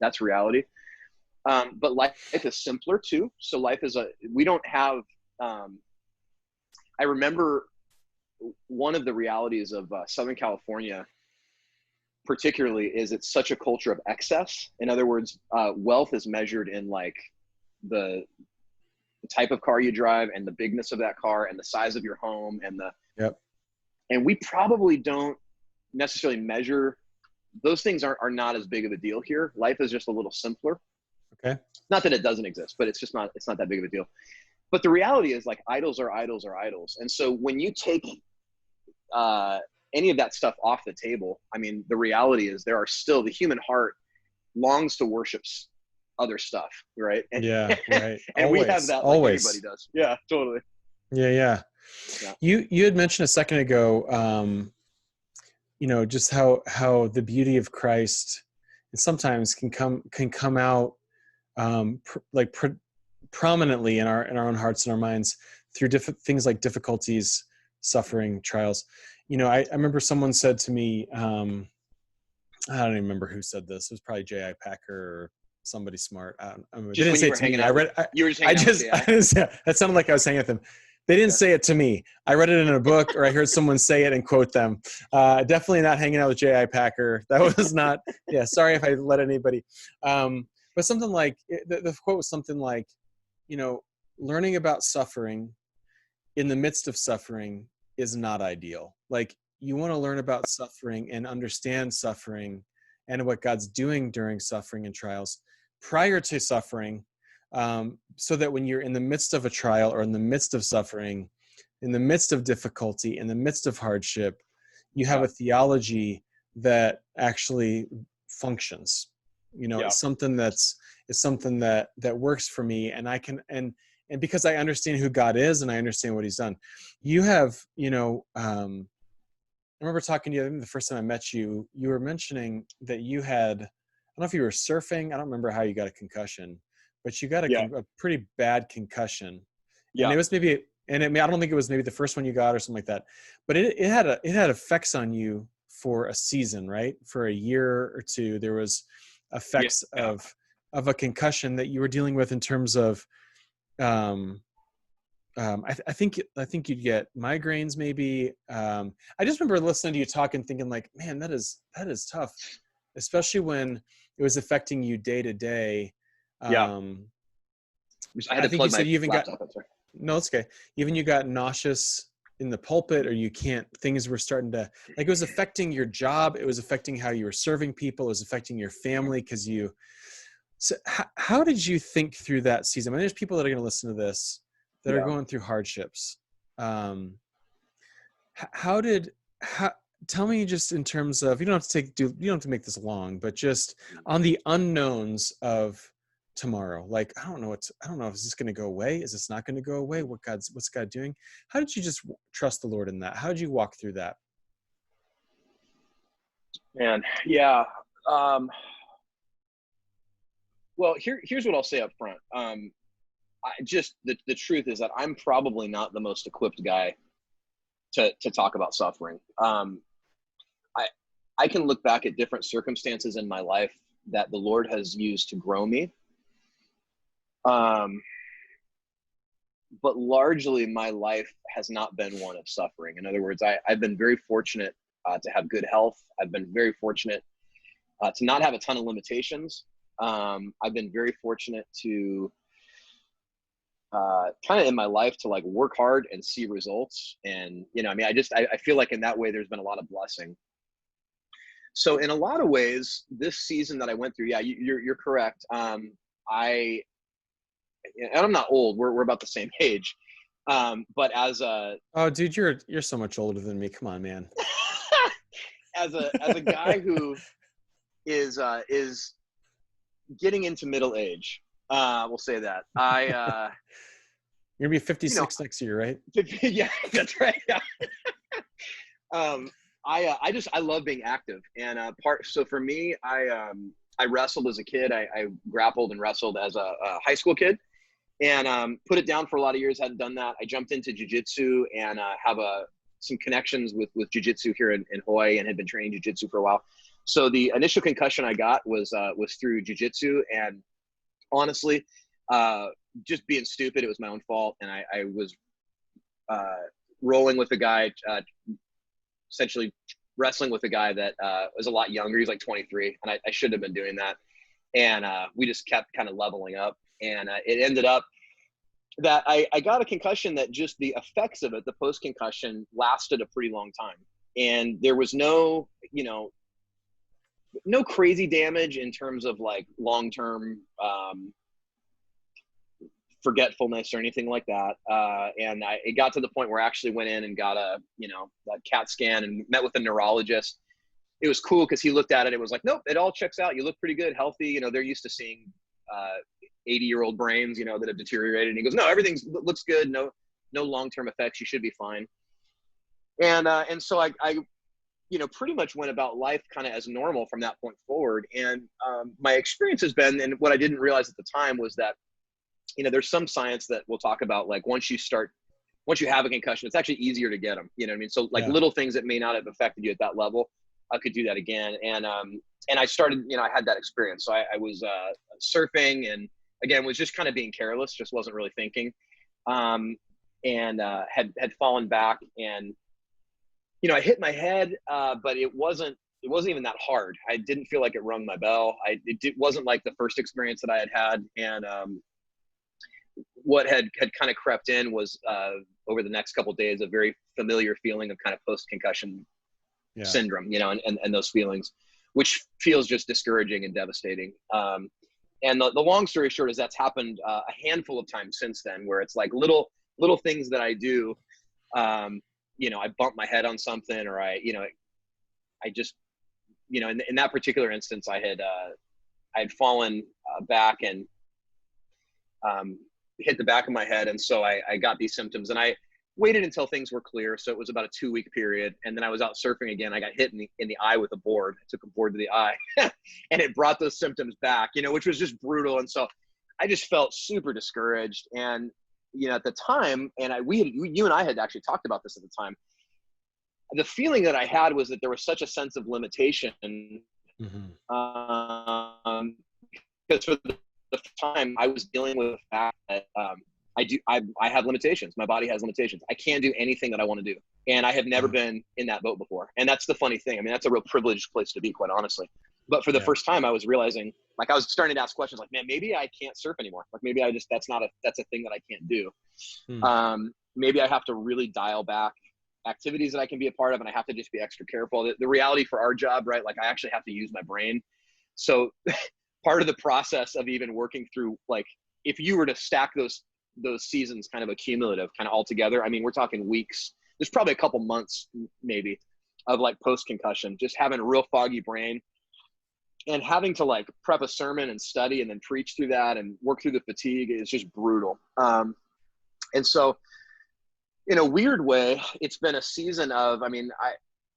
that's reality. But life is simpler too. So life is we don't have, I remember one of the realities of Southern California particularly is it's such a culture of excess. In other words, wealth is measured in like the type of car you drive and the bigness of that car and the size of your home Yep. and we probably don't necessarily measure those things. Are not as big of a deal here. Life is just a little simpler. Okay. Not that it doesn't exist, but it's not that big of a deal. But the reality is, like, idols are idols are idols. And so when you take any of that stuff off the table, I mean, the reality is there are still, the human heart longs to worship other stuff, right? And, Yeah, right. and always, we have that, like always. everybody does. Yeah, totally. Yeah. You had mentioned a second ago, just how the beauty of Christ sometimes can come out prominently in our own hearts and our minds through things like difficulties, suffering, trials. I remember someone said to me, I don't even remember who said this. It was probably J.I. Packer or somebody smart. They didn't say it to me. I read. You were just hanging out with J.I. That sounded like I was hanging with them. They didn't say it to me. I read it in a book, or I heard someone say it and quote them. Definitely not hanging out with J.I. Packer. That was not. Yeah, sorry if I let anybody. But something like the quote was something like, learning about suffering in the midst of suffering is not ideal. Like, you want to learn about suffering and understand suffering and what God's doing during suffering and trials prior to suffering, so that when you're in the midst of a trial or in the midst of suffering, in the midst of difficulty, in the midst of hardship, you have a theology that actually functions. It's something that works for me, and I can and because I understand who God is and I understand what He's done. You have, I remember talking to you the first time I met you. You were mentioning that you had, I don't know if you were surfing. I don't remember how you got a concussion, but you got a pretty bad concussion. Yeah. And it was maybe, I don't think it was maybe the first one you got or something like that, but it had effects on you for a season, right? For a year or two, there was effects of a concussion that you were dealing with in terms of, I think you'd get migraines maybe. I just remember listening to you talk and thinking like, man, that is tough, especially when it was affecting you day to day. I had to think plug you said my you even laptop. No, it's okay. Even you got nauseous in the pulpit, or things were starting to, like, it was affecting your job. It was affecting how you were serving people. It was affecting your family so how did you think through that season? I mean, there's people that are going to listen to this that are going through hardships. Tell me, just in terms of, you don't have to make this long, but just on the unknowns of tomorrow. Like, I don't know, is this going to go away? Is this not going to go away? What's God doing? How did you just trust the Lord in that? How did you walk through that? Man, yeah. Well, here's what I'll say up front. The truth is that I'm probably not the most equipped guy to talk about suffering. I can look back at different circumstances in my life that the Lord has used to grow me. But largely my life has not been one of suffering. In other words, I've been very fortunate to have good health. I've been very fortunate to not have a ton of limitations. I've been very fortunate to kind of in my life to like work hard and see results. And, I feel like in that way, there's been a lot of blessing. So in a lot of ways, this season that I went through, you're correct. And I'm not old. We're about the same age. But as oh, dude, you're so much older than me. Come on, man. as a guy who is getting into middle age, we'll say that you're gonna be 56 next year, right? Yeah, that's right. Yeah. I love being active, and so for me, I wrestled as a kid. I grappled and wrestled as a high school kid, and put it down for a lot of years. Hadn't done that. I jumped into jiu-jitsu and have some connections with jiu-jitsu here in Hawaii, and had been training jiu-jitsu for a while. So the initial concussion I got was through jiu-jitsu, and honestly, just being stupid, it was my own fault. And I was rolling with a guy, essentially wrestling with a guy that was a lot younger. He's like 23, and I shouldn't have been doing that. And we just kept kind of leveling up. And it ended up that I got a concussion that just the effects of it, the post-concussion, lasted a pretty long time. And there was no, no crazy damage in terms of like long-term forgetfulness or anything like that. And it got to the point where I actually went in and got a CAT scan and met with a neurologist. It was cool because he looked at it. It was like, nope, it all checks out. You look pretty good, healthy. They're used to seeing 80-year-old brains, that have deteriorated. And he goes, no, everything looks good. No long-term effects. You should be fine. And so I pretty much went about life kind of as normal from that point forward. And my experience has been, and what I didn't realize at the time was that, there's some science that we'll talk about, like once you have a concussion, it's actually easier to get them. You know what I mean? So like little things that may not have affected you at that level, I could do that again. And I started, I had that experience. So I was surfing, and again, was just kind of being careless, just wasn't really thinking, and had fallen back, and, I hit my head, but it wasn't even that hard. I didn't feel like it rung my bell. It wasn't like the first experience that I had. And what had kind of crept in was over the next couple of days, a very familiar feeling of kind of post-concussion syndrome, and those feelings, which feels just discouraging and devastating. And the long story short is that's happened a handful of times since then, where it's like little things that I do. I bump my head on something, or I just, in that particular instance, I had fallen back and hit the back of my head. And so I got these symptoms, and I waited until things were clear. So it was about a 2-week period. And then I was out surfing again. I got hit in the eye with a board. I took a board to the eye and it brought those symptoms back, which was just brutal. And so I just felt super discouraged. And, at the time, and you and I had actually talked about this at the time, the feeling that I had was that there was such a sense of limitation. Because for the time I was dealing with the fact that I have limitations. My body has limitations. I can't do anything that I want to do. And I have never been in that boat before. And that's the funny thing. I mean, that's a real privileged place to be, quite honestly. But for the first time, I was realizing, like, I was starting to ask questions like, man, maybe I can't surf anymore. Like, maybe that's a thing that I can't do. Maybe I have to really dial back activities that I can be a part of, and I have to just be extra careful. The reality for our job, right? Like, I actually have to use my brain. So part of the process of even working through, like, if you were to stack those seasons kind of accumulative, kind of all together, I mean, we're talking weeks. There's probably a couple months maybe of like post-concussion, just having a real foggy brain and having to like prep a sermon and study and then preach through that and work through the fatigue is just brutal. And so in a weird way, it's been a season of, I mean,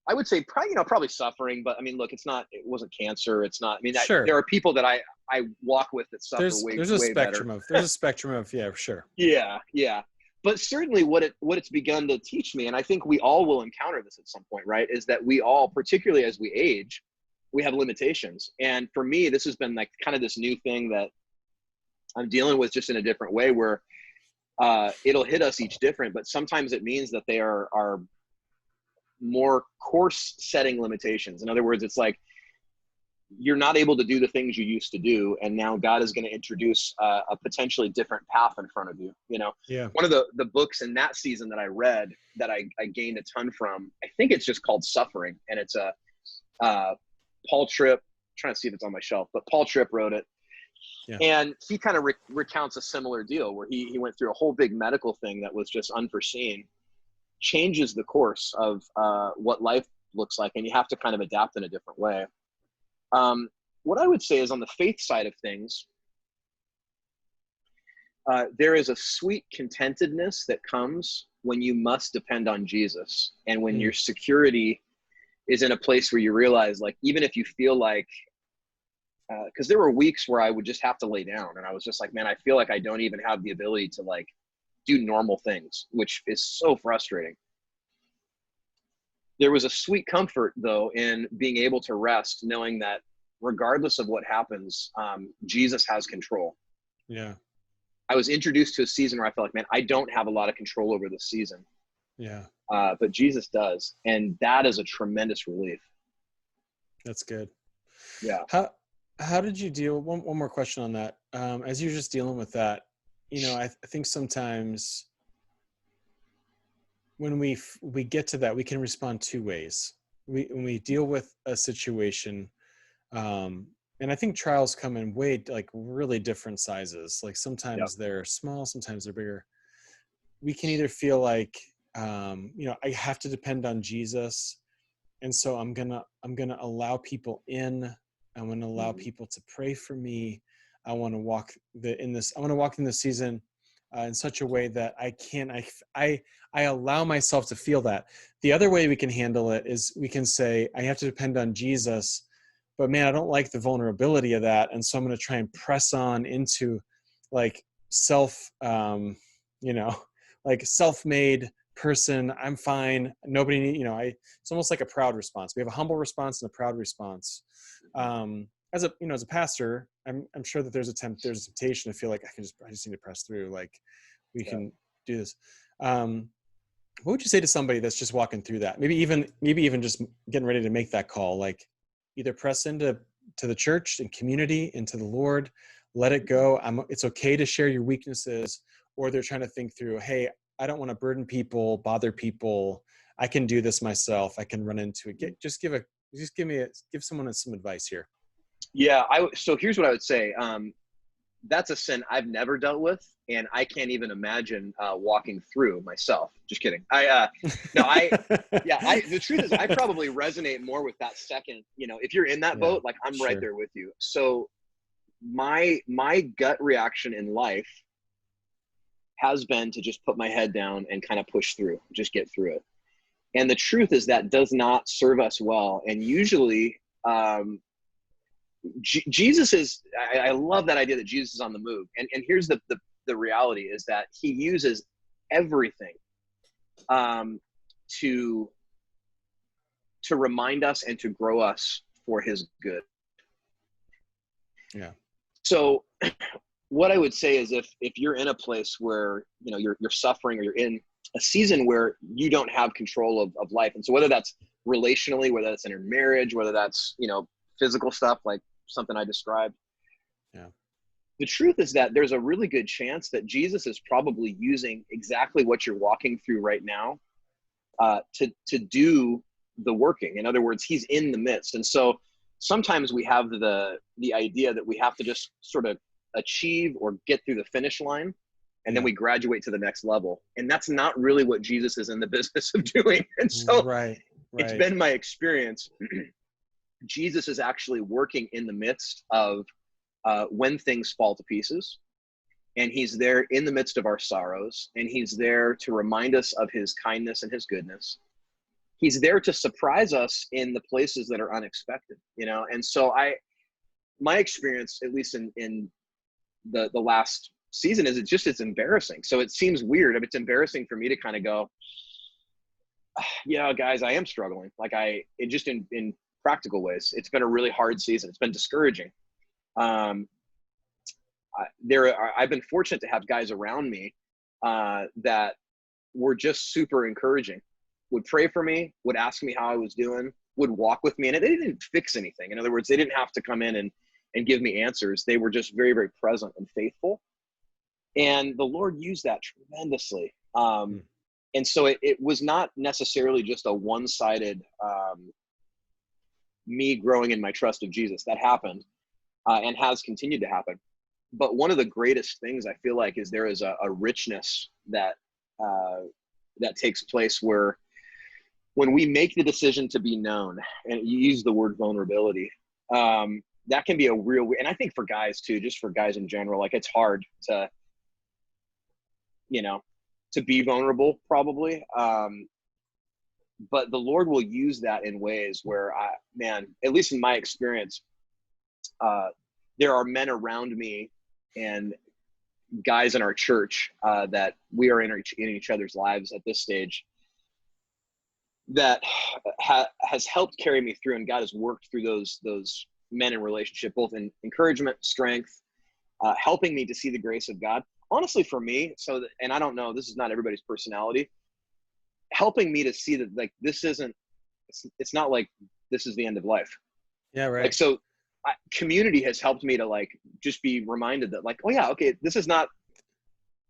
I would say probably suffering, but I mean, look, it wasn't cancer. It's not, I mean, Sure. There are people that I walk with that suffer there's a spectrum better. There's a spectrum of, yeah, sure. Yeah. But certainly what it's begun to teach me, and I think we all will encounter this at some point, right, is that we all, particularly as we age, we have limitations. And for me, this has been like kind of this new thing that I'm dealing with just in a different way, where it'll hit us each different, but sometimes it means that they are more course setting limitations. In other words, it's like you're not able to do the things you used to do, and now God is going to introduce a potentially different path in front of you. Yeah. One of the books in that season that I read that I gained a ton from, I think it's just called Suffering, and it's a Paul Tripp. I'm trying to see if it's on my shelf, but Paul Tripp wrote it. Yeah. And he kind of recounts a similar deal where he went through a whole big medical thing that was just unforeseen, changes the course of what life looks like, and you have to kind of adapt in a different way. What I would say is, on the faith side of things, there is a sweet contentedness that comes when you must depend on Jesus, and when your security is in a place where you realize, like, even if you feel like, because there were weeks where I would just have to lay down, and I was just like, man, I feel like I don't even have the ability to like do normal things, which is so frustrating. There was a sweet comfort, though, in being able to rest, knowing that regardless of what happens, Jesus has control. Yeah. I was introduced to a season where I felt like, man, I don't have a lot of control over this season. Yeah. But Jesus does. And that is a tremendous relief. That's good. Yeah. How did you deal, one more question on that. as you're just dealing with that, I think sometimes when we get to that, we can respond two ways. When we deal with a situation, and I think trials come in like really different sizes. Like Yep. sometimes they're small, sometimes they're bigger. We can either feel like, I have to depend on Jesus, and so I'm gonna allow people in. I'm gonna allow Mhm. people to pray for me. I want to I want to walk in this season in such a way that I allow myself to feel that. The other way we can handle it is we can say, I have to depend on Jesus, but man, I don't like the vulnerability of that, and so I'm going to try and press on into like self, like self-made person. I'm fine. Nobody need, it's almost like a proud response. We have a humble response and a proud response. As a pastor, I'm sure that there's a temptation to feel like I just need to press through. Like we Yeah. can do this. What would you say to somebody that's just walking through that? Maybe even just getting ready to make that call, like either press into the church and community, into the Lord, let it go. It's okay to share your weaknesses, or they're trying to think through, hey, I don't want to burden people, bother people. I can do this myself. I can run into it. Give someone some advice here. Yeah. So here's what I would say. That's a sin I've never dealt with, and I can't even imagine walking through myself. Just kidding. No, yeah, the truth is I probably resonate more with that second, if you're in that Yeah, boat, like I'm right sure. there with you. So my gut reaction in life has been to just put my head down and kind of push through, just get through it. And the truth is that does not serve us well. And usually, Jesus is, I love that idea that Jesus is on the move. And here's the reality is that he uses everything to remind us and to grow us for his good. Yeah. So what I would say is if you're in a place where, you're suffering, or you're in a season where you don't have control of life. And so whether that's relationally, whether that's in your marriage, whether that's, physical stuff, like something I described. Yeah. The truth is that there's a really good chance that Jesus is probably using exactly what you're walking through right now to do the working. In other words, he's in the midst. And so sometimes we have the idea that we have to just sort of achieve or get through the finish line, and then we graduate to the next level. And that's not really what Jesus is in the business of doing. And so Right. it's been my experience. Jesus is actually working in the midst of when things fall to pieces. And he's there in the midst of our sorrows. And he's there to remind us of his kindness and his goodness. He's there to surprise us in the places that are unexpected, And so my experience, at least in the last season, is it's embarrassing. So it seems weird. If it's embarrassing for me to kind of go, yeah, guys, I am struggling. Like in practical ways, it's been a really hard season. It's been discouraging. I've been fortunate to have guys around me that were just super encouraging, would pray for me, would ask me how I was doing, would walk with me. And they didn't fix anything. In other words, they didn't have to come in and give me answers. They were just very, very present and faithful. And the Lord used that tremendously. And so it was not necessarily just a one-sided me growing in my trust of Jesus. That happened and has continued to happen. But one of the greatest things I feel like is there is a richness that takes place where when we make the decision to be known, and you use the word vulnerability, that can be a real, and I think for guys too, just for guys in general, like it's hard to, to be vulnerable probably. But the Lord will use that in ways where at least in my experience, there are men around me and guys in our church that we are in each other's lives at this stage that has helped carry me through, and God has worked through those men in relationship, both in encouragement, strength, helping me to see the grace of God. Honestly, for me, and I don't know, this is not everybody's personality, helping me to see that like this isn't, it's not like this is the end of life. Yeah, right. Like so community has helped me to like just be reminded that like, oh yeah, okay, this is not.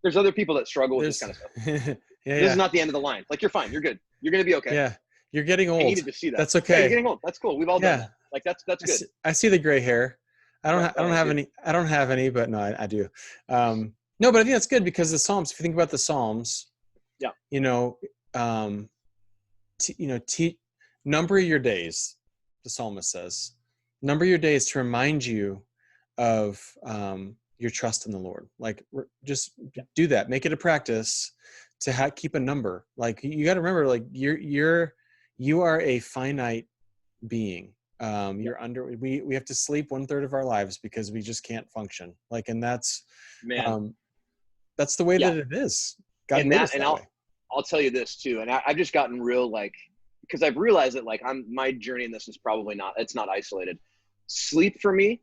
There's other people that struggle with this kind of stuff. This is not the end of the line. Like, you're fine. You're good. You're gonna be okay. Yeah, you're getting old. I needed to see that. That's Yeah, okay. you're getting old. That's cool. We've all done that. Like, that's good. I see the gray hair. I don't have any. I don't have any, but no, I do. No, but I think that's good because the Psalms. If you think about the Psalms, yeah, number your days. The psalmist says, number your days to remind you of your trust in the Lord. Like, just do that. Make it a practice to keep a number. Like, you got to remember, like, you are a finite being. We have to sleep 1/3 of our lives because we just can't function. Like, and that's the way that it is. God made us that way. I'll tell you this too. And I've just gotten real, like, because I've realized that like my journey in this is probably it's not isolated. Sleep for me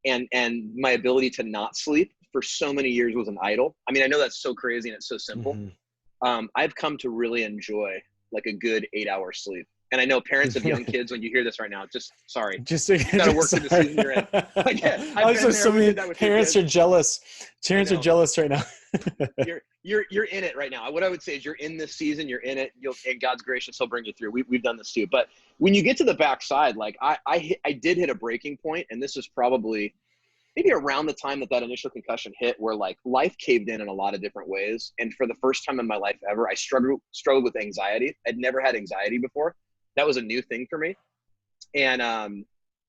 and my ability to not sleep for so many years was an idol. I mean, I know that's so crazy and it's so simple. Mm-hmm. I've come to really enjoy like a good 8-hour sleep. And I know parents of young kids, when you hear this right now, sorry. You gotta work through the season you're in. Like, so many parents are jealous. Parents are jealous right now. You're in it right now. What I would say is you're in this season, you're in it. And God's gracious, He'll bring you through. We've done this too. But when you get to the backside, like I did hit a breaking point, and this is probably maybe around the time that initial concussion hit, where like life caved in a lot of different ways. And for the first time in my life ever, I struggled with anxiety. I'd never had anxiety before. That was a new thing for me. And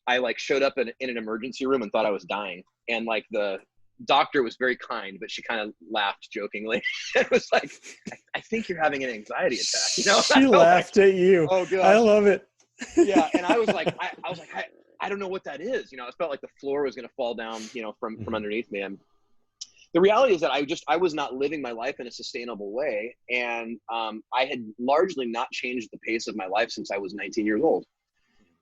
I like showed up in an emergency room and thought I was dying. And like the doctor was very kind, but she kind of laughed jokingly. It was like, I think you're having an anxiety attack. You know? She laughed at you. Oh god, I love it. Yeah. And I was like, I don't know what that is. You know, I felt like the floor was going to fall down, you know, from underneath me. And the reality is that I was not living my life in a sustainable way. And I had largely not changed the pace of my life since I was 19 years old.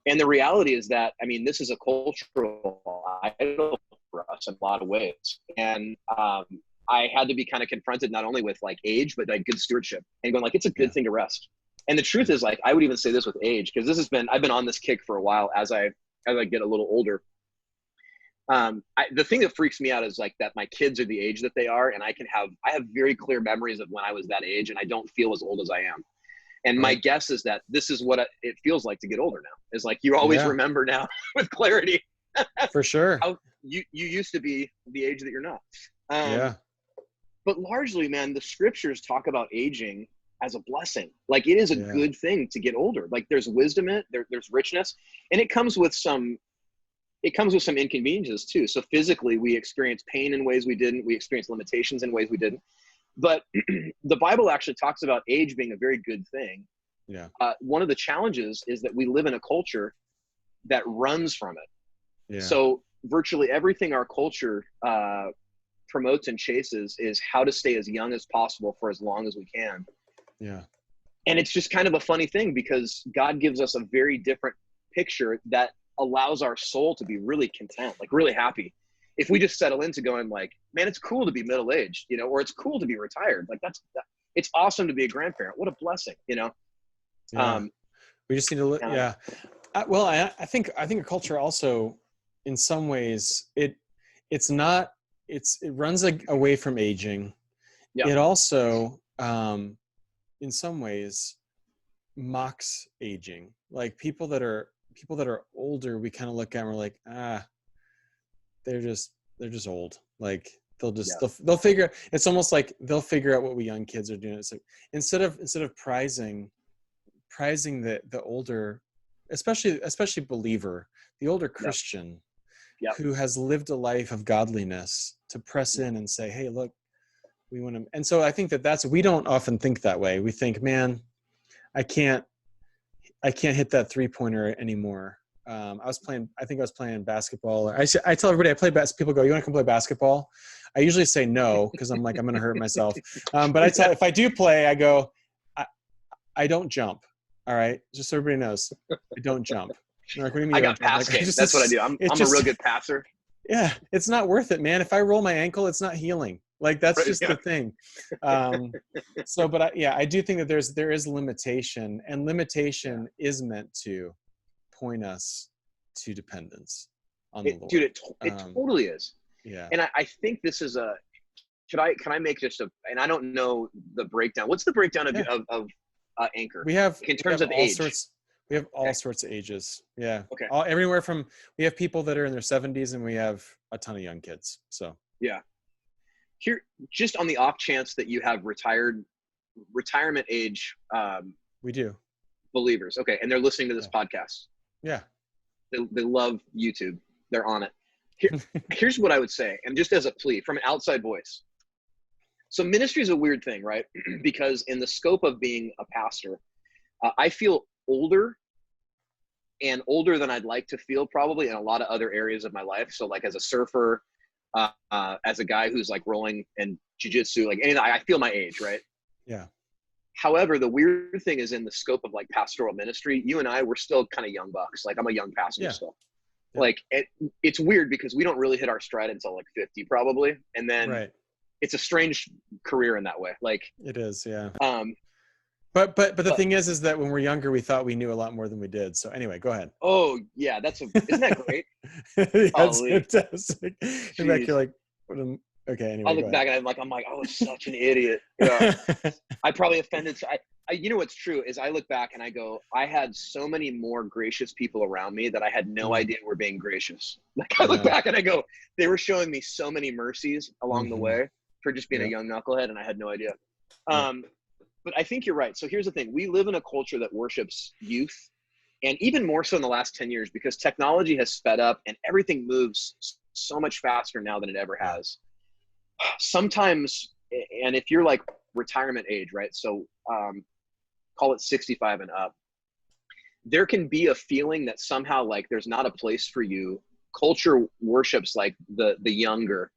And the reality is that, I mean, this is a cultural idol for us in a lot of ways. And I had to be kind of confronted not only with like age, but like good stewardship and going like, it's a good thing to rest. And the truth is, like, I would even say this with age, because I've been on this kick for a while as I get a little older. The thing that freaks me out is like that my kids are the age that they are, and I have very clear memories of when I was that age, and I don't feel as old as I am. And my guess is that this is what it feels like to get older now. Is like you always remember now with clarity. For sure. How you used to be the age that you're not. But largely, man, the scriptures talk about aging as a blessing. Like, it is a good thing to get older. Like, there's wisdom in it, there's richness, and it comes with some inconveniences too. So physically, we experience pain in ways we didn't. We experience limitations in ways we didn't. But the Bible actually talks about age being a very good thing. Yeah. One of the challenges is that we live in a culture that runs from it. Yeah. So virtually everything our culture promotes and chases is how to stay as young as possible for as long as we can. Yeah. And it's just kind of a funny thing, because God gives us a very different picture that allows our soul to be really content, like really happy. If we just settle into going like, man, it's cool to be middle-aged, you know, or it's cool to be retired. Like it's awesome to be a grandparent. What a blessing, you know? Yeah. We just need to look. Yeah. I think a culture also, in some ways, it runs away from aging. Yeah. It also, in some ways, mocks aging. Like people that are older, we kind of look at and we're like, they're just old. Like they'll figure. It's almost like they'll figure out what we young kids are doing. It's like instead of prizing the older, especially believer, the older Christian, who has lived a life of godliness, to press in and say, hey, look, we want to. And so I think we don't often think that way. We think, man, I can't hit that 3-pointer anymore. I think I was playing basketball. I tell everybody I play basketball. People go, you want to come play basketball? I usually say no, because I'm like, I'm going to hurt myself. But if I do play, I go, I don't jump. All right. Just so everybody knows, I don't jump. Like, what do you mean? I got pass game. That's what I do. I'm a real good passer. Yeah. It's not worth it, man. If I roll my ankle, it's not healing. Like, that's just the thing. I do think that there is limitation, and limitation is meant to point us to dependence on the Lord. Dude, it totally is. Yeah. And I think this is can I make just and I don't know the breakdown. What's the breakdown of Anchor? We have in terms of all age. sorts. We have all sorts of ages. Yeah. Okay. Everywhere from, we have people that are in their 70s and we have a ton of young kids. So yeah. Here, just on the off chance that you have retirement age we do. believers. Okay. And they're listening to this podcast. Yeah. They love YouTube. They're on it. Here's what I would say. And just as a plea from an outside voice. So ministry is a weird thing, right? Because in the scope of being a pastor, I feel older than I'd like to feel probably in a lot of other areas of my life. So like as a surfer, as a guy who's like rolling in jiu-jitsu, like anything, I feel my age, right? Yeah. However, the weird thing is in the scope of like pastoral ministry, you and I, we're still kind of young bucks. Like I'm a young pastor still. Yeah. Like it's weird because we don't really hit our stride until like 50 probably. And then it's a strange career in that way. Like it is. Yeah. But the thing is that when we're younger, we thought we knew a lot more than we did. So anyway, go ahead. Oh yeah. Isn't that great? That's fantastic. In fact, you're like, okay. Anyway, I look back and I'm like, I was such an idiot. Yeah. I probably offended. You know, what's true is I look back and I go, I had so many more gracious people around me that I had no idea were being gracious. Like I look back and I go, they were showing me so many mercies along the way for just being a young knucklehead. And I had no idea. But I think you're right. So here's the thing. We live in a culture that worships youth, and even more so in the last 10 years because technology has sped up and everything moves so much faster now than it ever has. Sometimes, and if you're like retirement age, right? So call it 65 and up, there can be a feeling that somehow like there's not a place for you. Culture worships like the younger.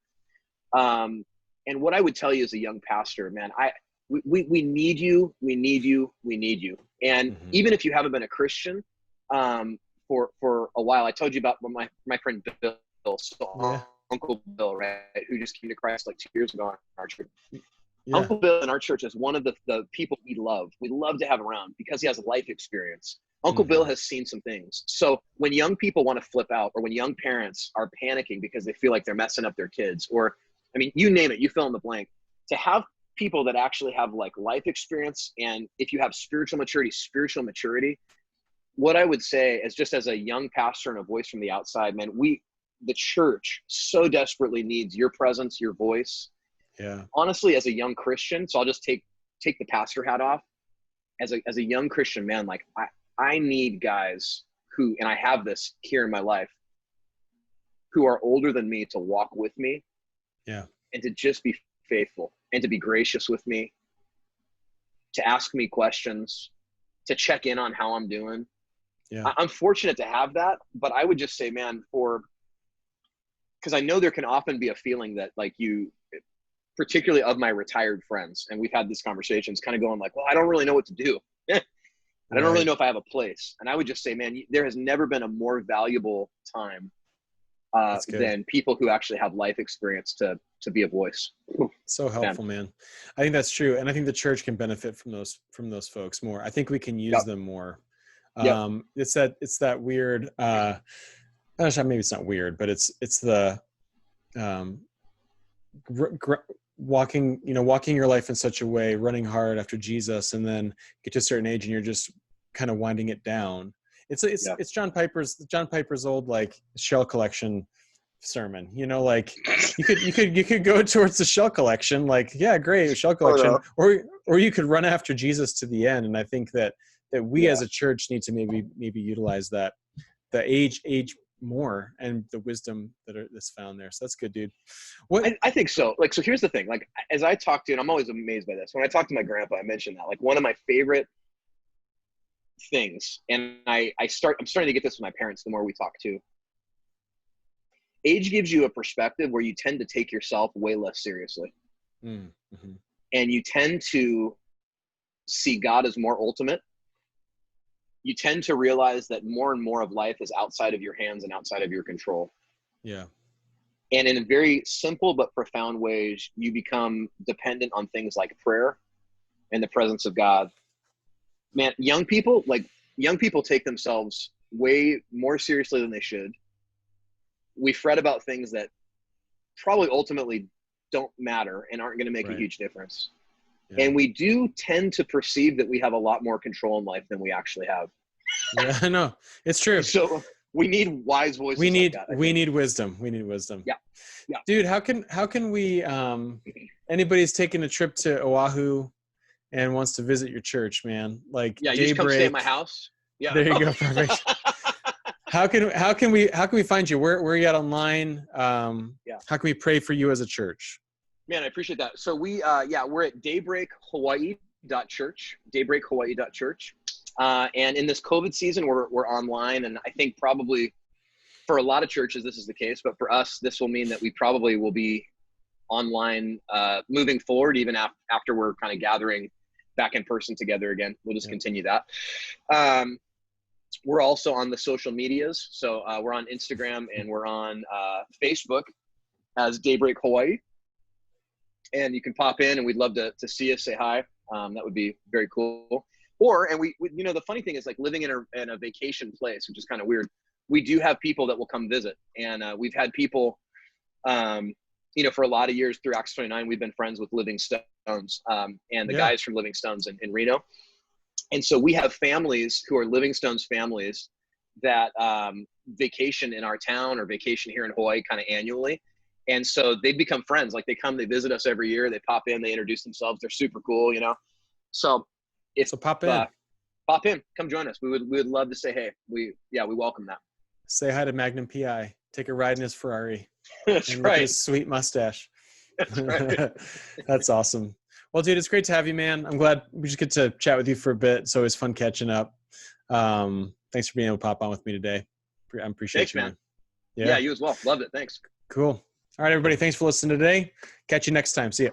And what I would tell you as a young pastor, man, we need you. We need you. We need you. And even if you haven't been a Christian for a while, I told you about my friend Bill, Uncle Bill, right, who just came to Christ like 2 years ago in our church. Yeah. Uncle Bill in our church is one of the people we love. We love to have around because he has life experience. Uncle Bill has seen some things. So when young people want to flip out, or when young parents are panicking because they feel like they're messing up their kids, or I mean, you name it, you fill in the blank, to have people that actually have like life experience, and if you have spiritual maturity, what I would say is, just as a young pastor and a voice from the outside, man, the church so desperately needs your presence, your voice. Yeah. Honestly, as a young Christian, so I'll just take the pastor hat off. As a young Christian man, like I need guys who, and I have this here in my life, who are older than me to walk with me. Yeah. And to just be faithful and to be gracious with me, to ask me questions, to check in on how I'm doing. Yeah. I'm fortunate to have that, but I would just say, man, because I know there can often be a feeling that like you, particularly of my retired friends, and we've had these conversations kind of going like, well, I don't really know what to do. I don't really know if I have a place. And I would just say, man, there has never been a more valuable time than people who actually have life experience to be a voice. So helpful, man. I think that's true. And I think the church can benefit from those folks more. I think we can use them more. It's that weird, maybe it's not weird, but it's the walking your life in such a way, running hard after Jesus, and then get to a certain age and you're just kind of winding it down. It's John Piper's old like shell collection sermon, like you could go towards the shell collection, like, yeah, great, shell collection, or you could run after Jesus to the end. And I think that we as a church need to maybe utilize that, the age more, and the wisdom that's found there. So that's good, dude. I think so. Like, so here's the thing, like, as I talk to, and I'm always amazed by this, when I talk to my grandpa, I mentioned that, like, one of my favorite things, and I'm starting to get this with my parents the more we talk too. Age gives you a perspective where you tend to take yourself way less seriously. Mm-hmm. And you tend to see God as more ultimate. You tend to realize that more and more of life is outside of your hands and outside of your control. Yeah. And in very simple but profound ways, you become dependent on things like prayer and the presence of God. Man, young people take themselves way more seriously than they should, we fret about things that probably ultimately don't matter and aren't going to make a huge difference. Yeah. And we do tend to perceive that we have a lot more control in life than we actually have. Yeah, I know. It's true. So we need wise voices. We need, like that, we need wisdom. We need wisdom. Yeah. Yeah. Dude, how can we, anybody's taking a trip to Oahu and wants to visit your church, man, like yeah, you Daybreak, just come stay at my house. Yeah. There you go. Perfect. How can we find you? Where are you at online? How can we pray for you as a church? Man, I appreciate that. So we're at daybreakhawaii.church, daybreakhawaii.church. And in this COVID season, we're online. And I think probably for a lot of churches, this is the case, but for us, this will mean that we probably will be online moving forward, even after we're kind of gathering back in person together again. We'll just continue that. We're also on the social medias. So we're on Instagram and we're on Facebook as Daybreak Hawaii. And you can pop in and we'd love to see us, say hi. That would be very cool. And we the funny thing is, like, living in a vacation place, which is kind of weird. We do have people that will come visit. And we've had people, for a lot of years through Acts 29, we've been friends with Living Stones and the guys from Living Stones in Reno. And so we have families who are Living Stones families that vacation in our town or vacation here in Hawaii kind of annually. And so they become friends. Like, they come, they visit us every year. They pop in, they introduce themselves. They're super cool, So pop in. Come join us. We would love to say hey. We welcome that. Say hi to Magnum PI. Take a ride in his Ferrari. That's and right. With his sweet mustache. That's right. That's awesome. Well, dude, it's great to have you, man. I'm glad we just get to chat with you for a bit. It's always fun catching up. Thanks for being able to pop on with me today. I appreciate Thanks, you, man. Yeah, you as well. Loved it. Thanks. Cool. All right, everybody. Thanks for listening today. Catch you next time. See ya.